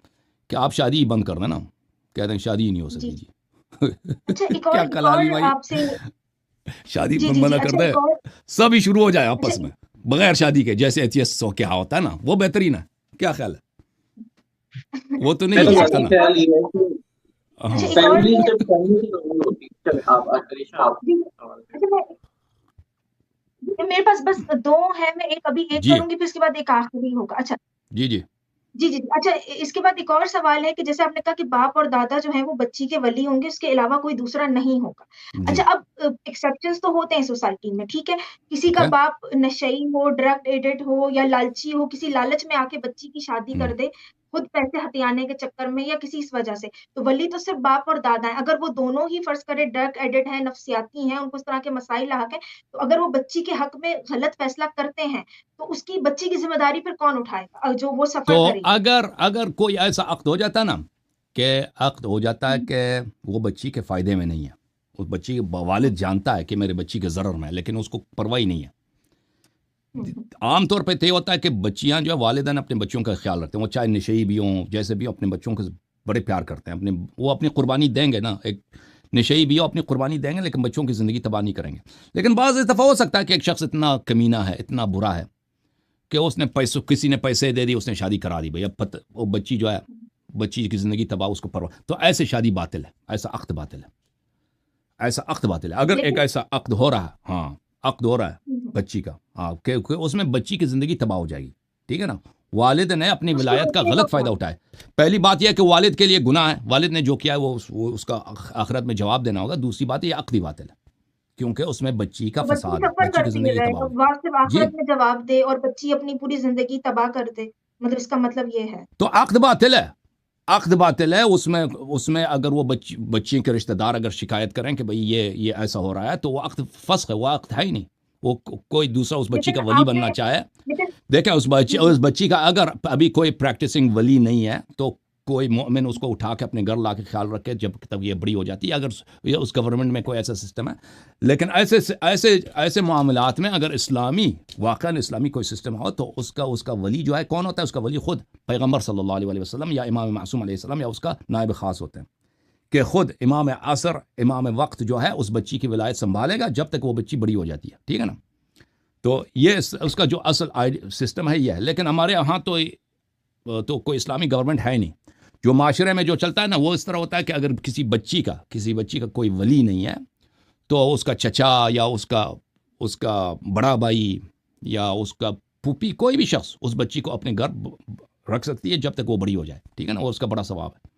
कि आप शादी ही बंद कर देना, कह दें शादी ही नहीं हो
जी,
सकती
जी।
जी।
अच्छा
क्या
एक
कलाली
और
भाई,
आपसे
शादी
जी, जी, जी।
मना कर
अच्छा
दे,
एक और
सब ही शुरू हो जाए
अच्छा
आपस में बगैर शादी के, जैसे एथियस्ट क्या होता है ना, वो बेहतरीन है। क्या ख्याल है? वो तो नहीं
जी,
हो
जी।
सकता
अच्छा
ना।
ख्याल ये है कि
अच्छा
हाँ।
एक और
फैमिली
मैं
जब फैमिली की नहीं होती, चल आप अरीशा आप
जी,
सवाल करें।
अच्छा मैं मेरे पास बस 2 हैं, मैं एक अभी एक
जी
करूँगी फिर उसके बाद एक आखिरी होगा। अच्छा
जी जी
जी, जी। अच्छा इसके बाद एक और सवाल है कि जैसे आपने कहा कि बाप और दादा जो हैं वो बच्ची के वली होंगे, उसके अलावा कोई दूसरा नहीं होगा।
जी।
अच्छा अब एक्सेप्शंस तो होते हैं सोसाइटी में, ठीक है? किसी का
ओके।
बाप नशई हो, ड्रग एडिक्ट हो या लालची हो, किसी लालच में आके बच्ची की शादी
हम्म।
कर दे, खुद पैसे हथियाने के चक्कर में या किसी इस वजह से, तो वली तो सिर्फ़ बाप और दादा हैं। अगर वो दोनों ही फ़र्ज़ करें ड्रग एडिक्ट हैं, नफ्सियाती हैं, उनको इस तरह के मसाइल लाहक हैं, तो अगर वो बच्ची के हक़ में गलत फ़ैसला करते हैं, तो उसकी बच्ची की ज़िम्मेदारी फिर कौन उठाएगा? जो वो
तो
सफ़र करेगी?
अगर अगर कोई ऐसा अक्द हो जाता ना कि अक़्द हो जाता है कि वो बच्ची के फ़ायदे में नहीं है, उस बच्ची के वालिद जानता है कि मेरे बच्ची के ज़रर में है, लेकिन उसको परवाह ही नहीं है। आम तौर पे तय होता है कि बच्चियां जो है वालिदैन अपने बच्चों का ख्याल रखते हैं, वो चाहे नशेई भी हों, जैसे भी हों, अपने बच्चों को बड़े प्यार करते हैं, वो अपनी कुर्बानी देंगे ना, एक नशेई भी हो अपनी कुर्बानी देंगे, लेकिन बच्चों की ज़िंदगी तबाह नहीं करेंगे। लेकिन बाज़ दफ़ा हो सकता है कि एक शख्स इतना कमीना है, इतना बुरा है कि उसने पैसों, किसी ने पैसे दे दिए, उसने शादी करा दी, भाई अब वो बच्ची जो है, बच्ची की ज़िंदगी तबाह, उसको परवाह, तो ऐसे शादी बातिल है, ऐसा अक़्द बातिल है, ऐसा अक़्द बातिल है। अगर एक ऐसा अक़्द हो रहा है, हाँ अक़्द हो रहा है बच्ची का, हाँ, क्योंकि उसमें बच्ची की ज़िंदगी तबाह हो जाएगी, ठीक है ना। वालिद ने अपनी विलायत का गलत फ़ायदा उठाया। पहली बात यह है कि वालिद के लिए गुनाह है, वालिद ने जो किया है वो उसका आखिरत में जवाब देना होगा। दूसरी बात ये अक़्दी बातिल है, क्योंकि उसमें बच्ची का फसाद है, बच्ची की ज़िंदगी तबाह हो जी।
आखिरत में जवाब दे और बच्ची अपनी पूरी ज़िंदगी तबाह कर दे, मतलब इसका मतलब ये है।
तो अक़्द बातिल है, अक़्द बातिल है। उसमें अगर वो बच्ची के रिश्तेदार अगर शिकायत करें कि भाई ये ऐसा हो रहा है, तो वो अक़्द फ़स्ख़ है, वो अक़्द है ही नहीं। वो कोई दूसरा उस बच्ची का वली बनना चाहे, देखें उस बच्ची का अगर अभी कोई प्रैक्टिसिंग वली नहीं है, तो कोई मोमिन उसको उठा के अपने घर ला के ख्याल रखे जब तक ये बड़ी हो जाती है, अगर उस गवर्नमेंट में कोई ऐसा सिस्टम है। लेकिन ऐसे मामलात में अगर वाक़अन इस्लामी कोई सिस्टम हो, तो उसका वली जो है कौन होता है? उसका वली खुद पैगम्बर सल्लल्लाहु अलैहि वसल्लम या इमाम मासूम अलैहिस्सलाम या उसका नायब ख़ास होते हैं, कि खुद इमाम असर, इमाम वक्त जो है उस बच्ची की विलायत संभालेगा जब तक वो बच्ची बड़ी हो जाती है, ठीक है ना। तो ये उसका जो असल सिस्टम है ये है। लेकिन हमारे यहाँ तो कोई इस्लामी गवर्नमेंट है नहीं। जो माशरे में जो चलता है ना, वो इस तरह होता है कि अगर किसी बच्ची का कोई वली नहीं है, तो उसका चचा या उसका बड़ा भाई या उसका फूफी, कोई भी शख्स उस बच्ची को अपने घर रख सकती है जब तक वो बड़ी हो जाए, ठीक है ना, और उसका बड़ा सवाब है।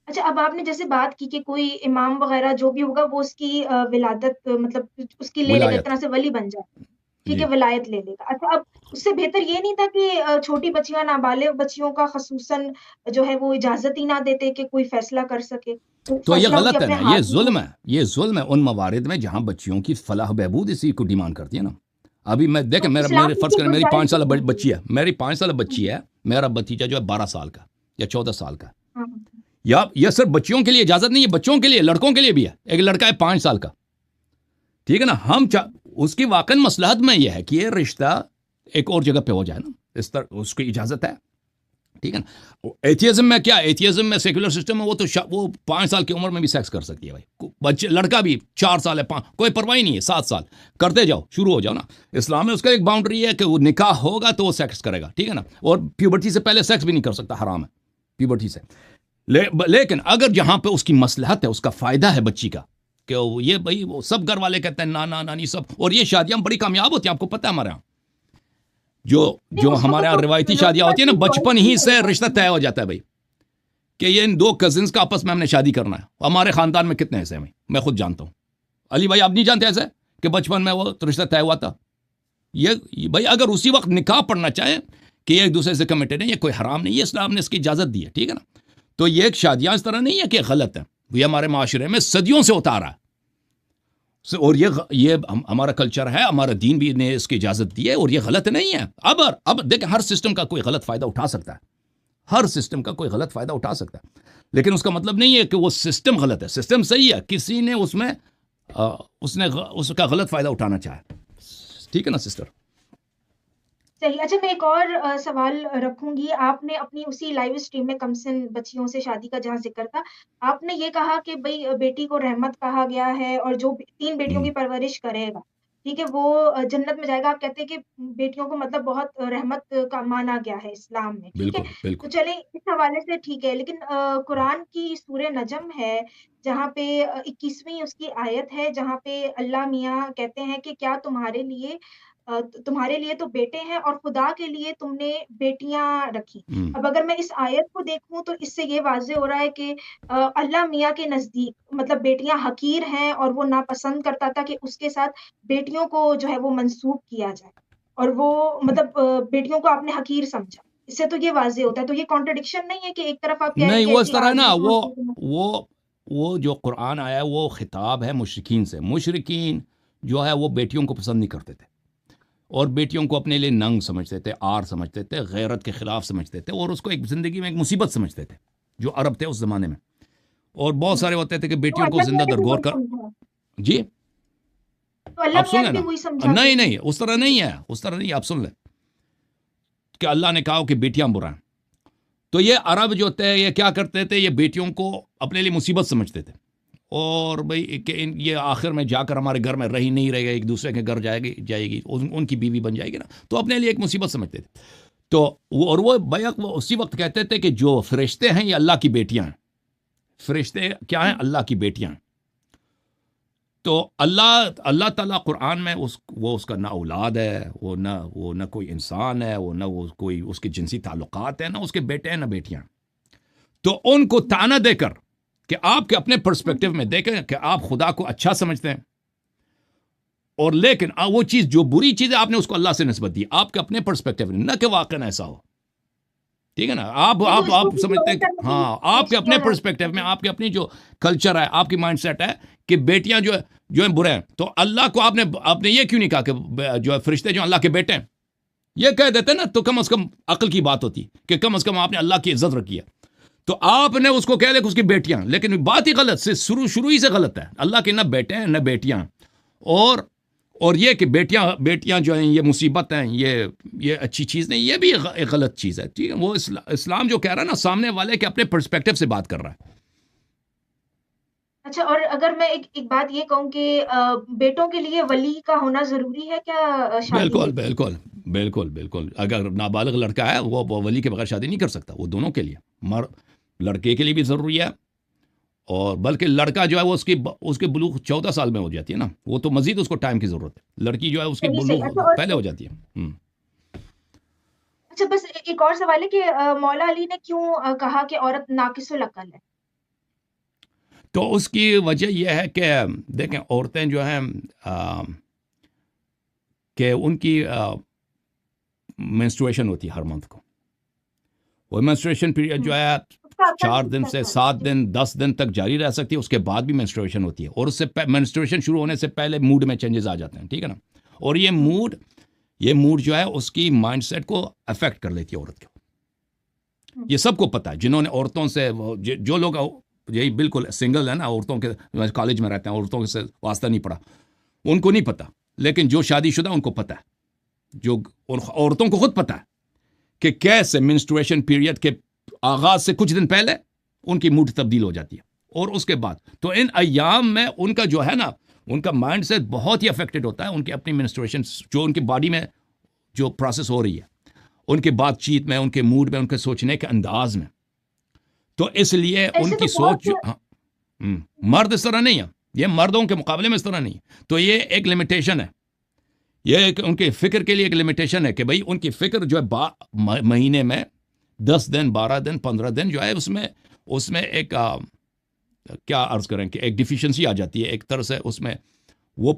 अच्छा, अब आपने जैसे बात की कि कोई इमाम वगैरह जो भी होगा वो उसकी विलादत मतलब उसकी ले लेगा, एक
विलायत
तरह से वली बन जाए, ठीक
जी।
है, विलायत ले लेगा। अच्छा, अब उससे बेहतर ये नहीं था कि छोटी बच्चियां, नाबालिग बच्चियों का खसूसन जो है वो इजाजत ही ना देते कि कोई फैसला कर सके, तो
तो ये
फैसला उनके
गलत है
अपने
ना,
हाथ
ये
में
जुल्म
हो।
है, ये जुल्म है उन मवारिद में जहाँ बच्चियों की फलाह बहबूद इसी को डिमांड करती है ना। अभी मैं देखें,
तो
मेरे
इस्लाम
मेरे
में
फ़र्ज़
इसकी
करें मेरी 5
गुंजाइश
साल
नहीं
बच्ची
है।
है, मेरी 5 साल बच्ची है, मेरा भतीजा जो है 12 साल का या 14 साल का।
हाँ,
या यह सिर्फ बच्चियों के लिए इजाज़त नहीं है, बच्चों के लिए, लड़कों के लिए भी है। एक लड़का है 5 साल का, ठीक है ना, उसकी वाकई मसलहत में यह है कि ये रिश्ता एक और जगह पे हो जाए ना, इस तरह उसकी इजाज़त है, ठीक है ना। एथियज़म में क्या, एथियज़म में सेकुलर सिस्टम में वो 5 साल की उम्र में भी सेक्स कर सकती है भाई, बच्चे, लड़का भी 4 साल है, 5, कोई परवाह नहीं है, 7 साल करते जाओ, शुरू हो जाओ ना। इस्लाम में उसका एक बाउंड्री है कि वो निकाह होगा तो वो सेक्स करेगा, ठीक है ना, और प्यूबर्टी से पहले सेक्स भी नहीं कर सकता, हराम है प्यूबर्टी से। लेकिन अगर जहां पे उसकी मसलहत है, उसका फायदा है बच्ची का, कि ये भाई, वो सब घर वाले कहते हैं नाना नानी सब, और ये शादियां बड़ी कामयाब होती हैं, आपको पता है। हमारे यहाँ जो हमारे यहाँ रिवायती शादियां होती है ना, बचपन ही से रिश्ता तय हो जाता है भाई, कि ये इन 2 कजिन्स का आपस में हमने शादी करना है। हमारे खानदान में कितने ऐसे हैं भाई, मैं खुद जानता हूँ। अली भाई, आप नहीं जानते ऐसे कि बचपन में वो रिश्ता तय हुआ था? ये भाई, अगर उसी वक्त निकाह पढ़ना चाहे कि एक दूसरे से कमिटेड है, ये कोई हराम नहीं है, इस्लाम ने इसकी इजाज़त दी है, ठीक है ना। तो ये एक शादियां इस तरह नहीं है कि गलत है, ये हमारे माशरे में सदियों से उतारा है, और ये हमारा कल्चर है, हमारा दीन भी ने इसकी इजाज़त दी है, और ये गलत नहीं है। अब देखें, हर सिस्टम का कोई गलत फ़ायदा उठा सकता है, हर सिस्टम का कोई गलत फ़ायदा उठा सकता है, लेकिन उसका मतलब नहीं है कि वो सिस्टम गलत है। सिस्टम सही है, किसी ने उसने उसका गलत फ़ायदा उठाना चाहे, ठीक है ना सिस्टर।
सही। अच्छा, मैं एक और सवाल रखूंगी। आपने अपनी उसी लाइव स्ट्रीम में कमसिन बच्चियों से शादी का जहाँ जिक्र था, आपने ये कहा कि भाई बेटी को रहमत कहा गया है और जो 3 बेटियों की परवरिश करेगा, ठीक है, वो जन्नत में जाएगा। आप कहते हैं कि बेटियों को मतलब बहुत रहमत का माना गया है इस्लाम में, ठीक है।
बिल्कुल
तो
बिल्कुल।
चले इस हवाले से ठीक है, लेकिन कुरान की सूरह नजम है जहाँ पे 21वीं उसकी आयत है, जहाँ पे अल्लाह मियाँ कहते हैं कि क्या तुम्हारे लिए तो बेटे हैं और खुदा के लिए तुमने बेटियां रखी। अब अगर मैं इस आयत को देखूं तो इससे ये वाज़ेह हो रहा है कि अल्लाह मियाँ के नज़दीक मतलब बेटियां हकीर हैं और वो नापसंद करता था कि उसके साथ बेटियों को जो है वो मंसूब किया जाए, और वो मतलब बेटियों को आपने हकीर समझा। इससे तो ये वाज़ेह होता है। तो ये कॉन्ट्रडिक्शन नहीं है कि एक तरफ आप कह रहे हैं
नहीं,
कि
वो इस
ऐसी
तरह है ना,
आदमी
वो जो कुरान आया है वो खिताब है मुशरिकीन से। मुशरिकीन जो है वो बेटियों को पसंद नहीं करते थे, और बेटियों को अपने लिए नंग समझते थे, आर समझते थे, गैरत के ख़िलाफ़ समझते थे, और उसको एक ज़िंदगी में एक मुसीबत समझते थे, जो अरब थे उस ज़माने में। और बहुत सारे होते थे कि
तो
बेटियों को
अल्लाह
जिंदा
ताला भी
दरगोर
वही
कर।
समझा,
जी,
तो अल्लाह
आप सुन
ताला भी
लेना।
वही समझा
नहीं
के
नहीं, उस तरह नहीं है, उस तरह नहीं, आप सुन ले कि अल्लाह ने कहा कि बेटियां बुरा हैं। तो ये अरब जो थे ये क्या करते थे, ये बेटियों को अपने लिए मुसीबत समझते थे। और भाई कि ये आखिर में जाकर हमारे घर में रही नहीं रहेगा, एक दूसरे के घर जाएगी उनकी बीवी बन जाएगी ना, तो अपने लिए एक मुसीबत समझते थे। तो वो बैक वो उसी वक्त कहते थे कि जो फरिश्ते हैं ये अल्लाह की बेटियां हैं। फरिश्ते क्या हैं? अल्लाह की बेटियां हैं। तो अल्लाह ताला कुरान में वो उसका ना औलाद है, वो ना कोई इंसान है, वो ना वो कोई उसके जिनसी ताल्लुकात है, ना उसके बेटे हैं ना बेटियां। तो उनको ताना देकर कि आपके अपने पर्सपेक्टिव में देखें कि आप खुदा को अच्छा समझते हैं, और लेकिन वो चीज जो बुरी चीज है आपने उसको अल्लाह से निस्बत दी आपके अपने पर्सपेक्टिव में, न कि वाकई ऐसा हो। ठीक है ना? आप समझते हैं कि हाँ, आपके अपने पर्सपेक्टिव में, आपके अपनी जो कल्चर है, आपकी माइंडसेट है कि बेटियां जो है बुरे हैं। तो अल्लाह को आपने ये क्यों नहीं कहा कि जो है फरिश्ते जो अल्लाह के बेटे हैं? ये कह देते ना तो कम से कम अक्ल की बात होती कि कम से कम आपने अल्लाह की इज्जत रखी है। तो आपने उसको कह दिया उसकी बेटियां, लेकिन बात ही गलत से शुरू ही से गलत है। अल्लाह के ना बेटे हैं ना बेटियां, और ये कि बेटियां जो हैं ये मुसीबत हैं, ये अच्छी चीज़ नहीं, ये भी एक गलत चीज़ है। ठीक है, वो इस्लाम जो कह रहा है ना, सामने वाले के अपने पर्सपेक्टिव से बात कर रहा है।
अच्छा, और अगर मैं एक बात ये कहूँ कि बेटों के लिए वली का होना ज़रूरी है क्या शादी
बिल्कुल
में?
बिल्कुल बिल्कुल बिल्कुल, अगर नाबालिग लड़का है वो वली के बगैर शादी नहीं कर सकता। वो दोनों के लिए, लड़के के लिए भी ज़रूरी है, और बल्कि लड़का जो है वो उसके बुलूग 14 साल में हो जाती है ना, वो तो मजीद उसको टाइम की ज़रूरत है। लड़की जो है उसकी
सही सही।
बुलूग
अच्छा, और
पहले हो जाती है।
अच्छा, बस एक और सवाल है कि मौला अली ने क्यों कहा कि औरत नाकिसुल अकल है?
तो उसकी वजह यह है कि देखें, औरतें जो हैं कि उनकी मेंस्ट्रुएशन होती है हर मंथ को। वो मेंस्ट्रुएशन पीरियड जो है
उसका अकल
4
नहीं
दिन से
करता।
7
जी।
दिन 10 दिन तक जारी रह सकती है। उसके बाद भी मेंस्ट्रुएशन होती है, और उससे मेंस्ट्रुएशन शुरू होने से पहले मूड में चेंजेस आ जाते हैं। ठीक है ना? और ये मूड जो है उसकी माइंडसेट को अफेक्ट कर लेती है औरत को। ये सबको पता है, जिन्होंने औरतों से जो लोग यही बिल्कुल सिंगल है ना, औरतों के कॉलेज में रहते हैं, औरतों से वास्ता नहीं पड़ा, उनको नहीं पता, लेकिन जो शादीशुदा उनको पता है, जो औरतों को खुद पता है कि कैसे मेंस्ट्रुएशन पीरियड के आगाज से कुछ दिन पहले उनकी मूड तब्दील हो जाती है, और उसके बाद तो इन अयाम में उनका जो है ना, उनका माइंड सेट बहुत ही अफेक्टेड होता है। उनकी अपनी मेंस्ट्रुएशन जो उनकी बॉडी में जो प्रोसेस हो रही है, उनके बातचीत में, उनके मूड में, उनके सोचने के अंदाज में। तो इसलिए
ऐसे
उनकी
तो बहुत
सोच मर्द इस तरह नहीं है, ये मर्दों के मुकाबले में इस तरह नहीं है। तो ये एक लिमिटेशन है, ये उनके फिक्र के लिए एक लिमिटेशन है कि भाई उनकी फिक्र जो है महीने में 10 दिन 12 दिन 15 दिन जो है उसमें एक क्या अर्ज करें कि एक डिफिशिएंसी आ जाती है एक तरह से, उसमें वो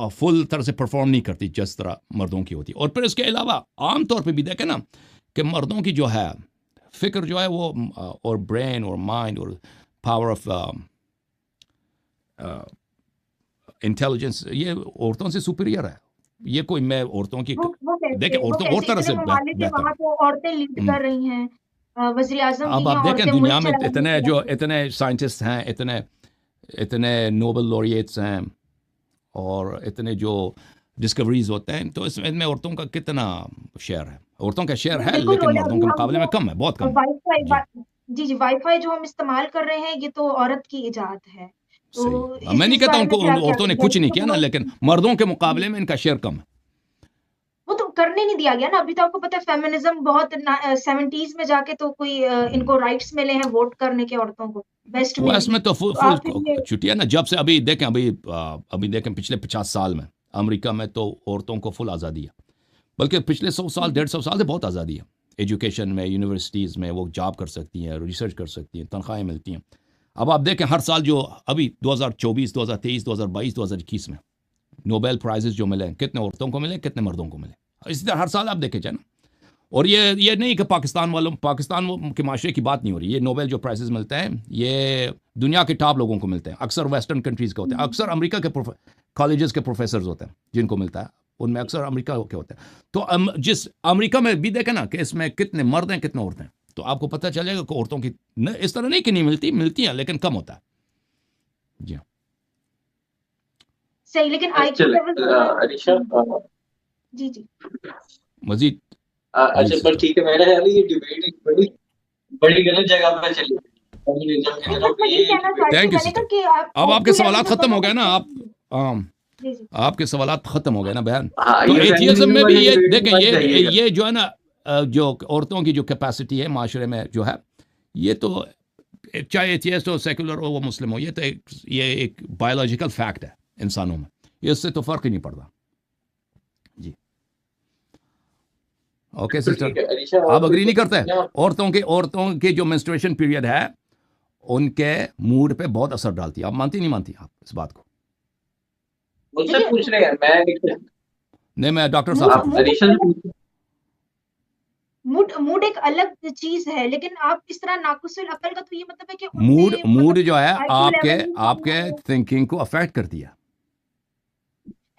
फुल तरह से परफॉर्म नहीं करती जिस तरह मर्दों की होती है। और फिर इसके अलावा आम तौर पे भी देखें ना कि मर्दों की जो है फिक्र जो है वो, और ब्रेन और माइंड और पावर ऑफ इंटेलिजेंस, ये औरतों से सुपीरियर है। ये कोई मैं औरतों की
वो
देखें,
कैसे
औरतों और तरह
इतने
से
ममालिक है
बेहतर
वहाँ
है।
तो औरतें लीड
हम्म।
कर रही हैं, वज़ीर आज़म
अब
की
आप
हैं
देखें
औरतें,
दुनिया
मुल्क
में
चलाने
इतने
की औरतें।
इतने साइंटिस्ट हैं, इतने नोबेल लॉरिएट्स हैं, और इतने जो डिस्कवरीज होते हैं, तो इसमें औरतों का कितना शेयर है? औरतों का शेयर
जी,
है,
बिल्कुल
लेकिन
रोला,
मर्दों
अभी
के
हम
मुकाबले में
जो
कम है, बहुत कम है।
वाईफाई
जी
जी, जी, वाईफाई जो हम इस्तेमाल कर रहे हैं, ये तो औरत की इजाद है।
सही।
तो
मैं नहीं
इस
कहता
बारे में
उनको,
क्या क्या
औरतों ने कुछ
वैसे
नहीं
तो
किया ना,
बहुत
लेकिन मर्दों के
जी,
मुकाबले में इनका शेयर कम है।
वो तो करने नहीं दिया गया ना। अभी तो आपको पता है फेमिनिज्म बहुत 70s में जाके तो कोई
हम्म।
इनको राइट्स मिले हैं वोट करने के औरतों को, वेस्ट में
वैसे
भी।
में तो फुल
तो
फुल
आप फिर ये
छुट्टी है ना, जब से अभी देखें पिछले 50 साल में अमेरिका में तो औरतों को फुल आज़ादी है। बल्कि पिछले 100 साल 150 साल से बहुत आज़ादी है। एजुकेशन में, यूनिवर्सिटीज़ में वो जॉब कर सकती हैं, रिसर्च कर सकती हैं, तनख्वाहें मिलती हैं। अब आप देखें हर साल जो अभी 2024 2023 2022 2021 में नोबेल प्राइजेस जो मिले, कितने औरतों को मिले, कितने मर्दों को मिले। इसी तरह हर साल आप देखे जाए ना। और ये नहीं कि पाकिस्तान के माशरे की बात नहीं हो रही। ये नोबेल जो प्राइजेस मिलते हैं ये दुनिया के टॉप लोगों को मिलते हैं, अक्सर वेस्टर्न कंट्रीज़ के होते हैं, अक्सर अमेरिका के कॉलेजेस के प्रोफेसर होते हैं जिनको मिलता है, उनमें अक्सर अमेरिका के होते हैं। तो जिस अमेरिका में भी देखें ना कि इसमें कितने मर्द हैं कितने औरतें हैं। तो आपको पता चलेगा कि औरतों की इस तरह नहीं कि नहीं मिलती हैं, लेकिन कम होता है। जी हाँ,
सही, लेकिन IQ लेवल
अलीशा
जी जी
मजीद
अच्छा, पर ठीक है, मेरा ख्याल है ये डिबेट एक बड़ी बड़ी गलत जगह पे चली कम्युनिज्म की तरफ।
मैं ये कहना चाहती
थैंक
हूँ
यू
मैंने कहा
सिस्टर।
कि
अब आपके
IQ
सवाल
लेवल तो
खत्म हो
दोनों
गए ना,
के जी जी
आपके सवाल खत्म हो गए ना बहन।
हाँ,
तो
ये
एथियज्म
फेमिनिज्म
में भी
वाले
ये
डिबेट में
देखें,
मत जाइएगा।
ये जो है ना, जो औरतों की जो कैपेसिटी है माशरे में जो है, ये तो चाहे एथियस्ट हो, सेकुलर हो, वो मुस्लिम हो, ये एक बायोलॉजिकल फैक्ट है इंसानों में, इससे तो फर्क ही नहीं पड़ता। जी ओके
तो
सिस्टर,
ठीक है अलीशा,
आप
और
अग्री नहीं
कोई
करते? औरतों के जो मेंस्ट्रुएशन पीरियड है उनके मूड पे बहुत असर डालती है। आप मानती नहीं मानती आप इस बात को?
मुझसे
देखिए,
पूछ रहे हैं, मैं
नहीं, मैं डॉक्टर साहब से
आप
पूछ
अलीशा से पूछ
मूड मूड एक अलग चीज है, लेकिन आप इस तरह नाकुसुल अकल का तो ये मतलब है कि
मूड
उनमें मतलब
जो है
IQ
आपके
लेवल ही कम
आपके
हो।
थिंकिंग को अफेक्ट करती है।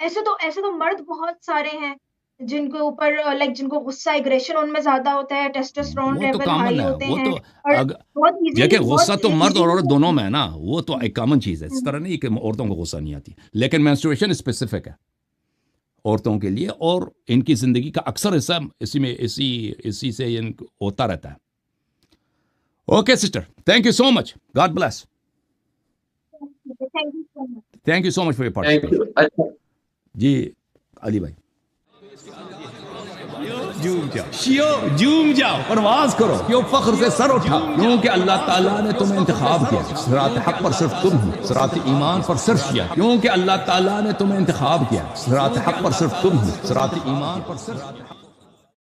ऐसे तो मर्द बहुत सारे हैं जिनके ऊपर लाइक जिनको गुस्सा एग्रेशन उनमें ज्यादा होता है, टेस्टोस्टेरोन
वो तो
लेवल हाई
कॉमन है,
होते
वो
हैं
तो
और
अग देखिए,
बहुत
गुस्सा तो मर्द और औरत
इजीली
दोनों में है ना, वो तो एक कॉमन चीज है। इस तरह नहीं कि औरतों को गुस्सा नहीं आती, लेकिन मेंस्ट्रुएशन स्पेसिफिक है औरतों के लिए, और इनकी जिंदगी का अक्सर हिस्सा इसी से होता रहता है। Okay sister, thank you so much, God bless,
thank you so much.
Thank you so much for your
thank you.
Participation.
अच्छा,
जी अली भाई, झूम जाओ, परवाज करो, क्यों फख्र से सर उठा, क्योंकि अल्लाह ताला ने तुम्हें इंतखाब किया। सिरात हक पर सिर्फ तुम हो, सिरात ईमान पर सिर्फ किया, क्योंकि अल्लाह ताला ने तुम्हें इंतखाब किया। सिरात हक पर सिर्फ तुम हो, सिरात ईमान पर सिर्फ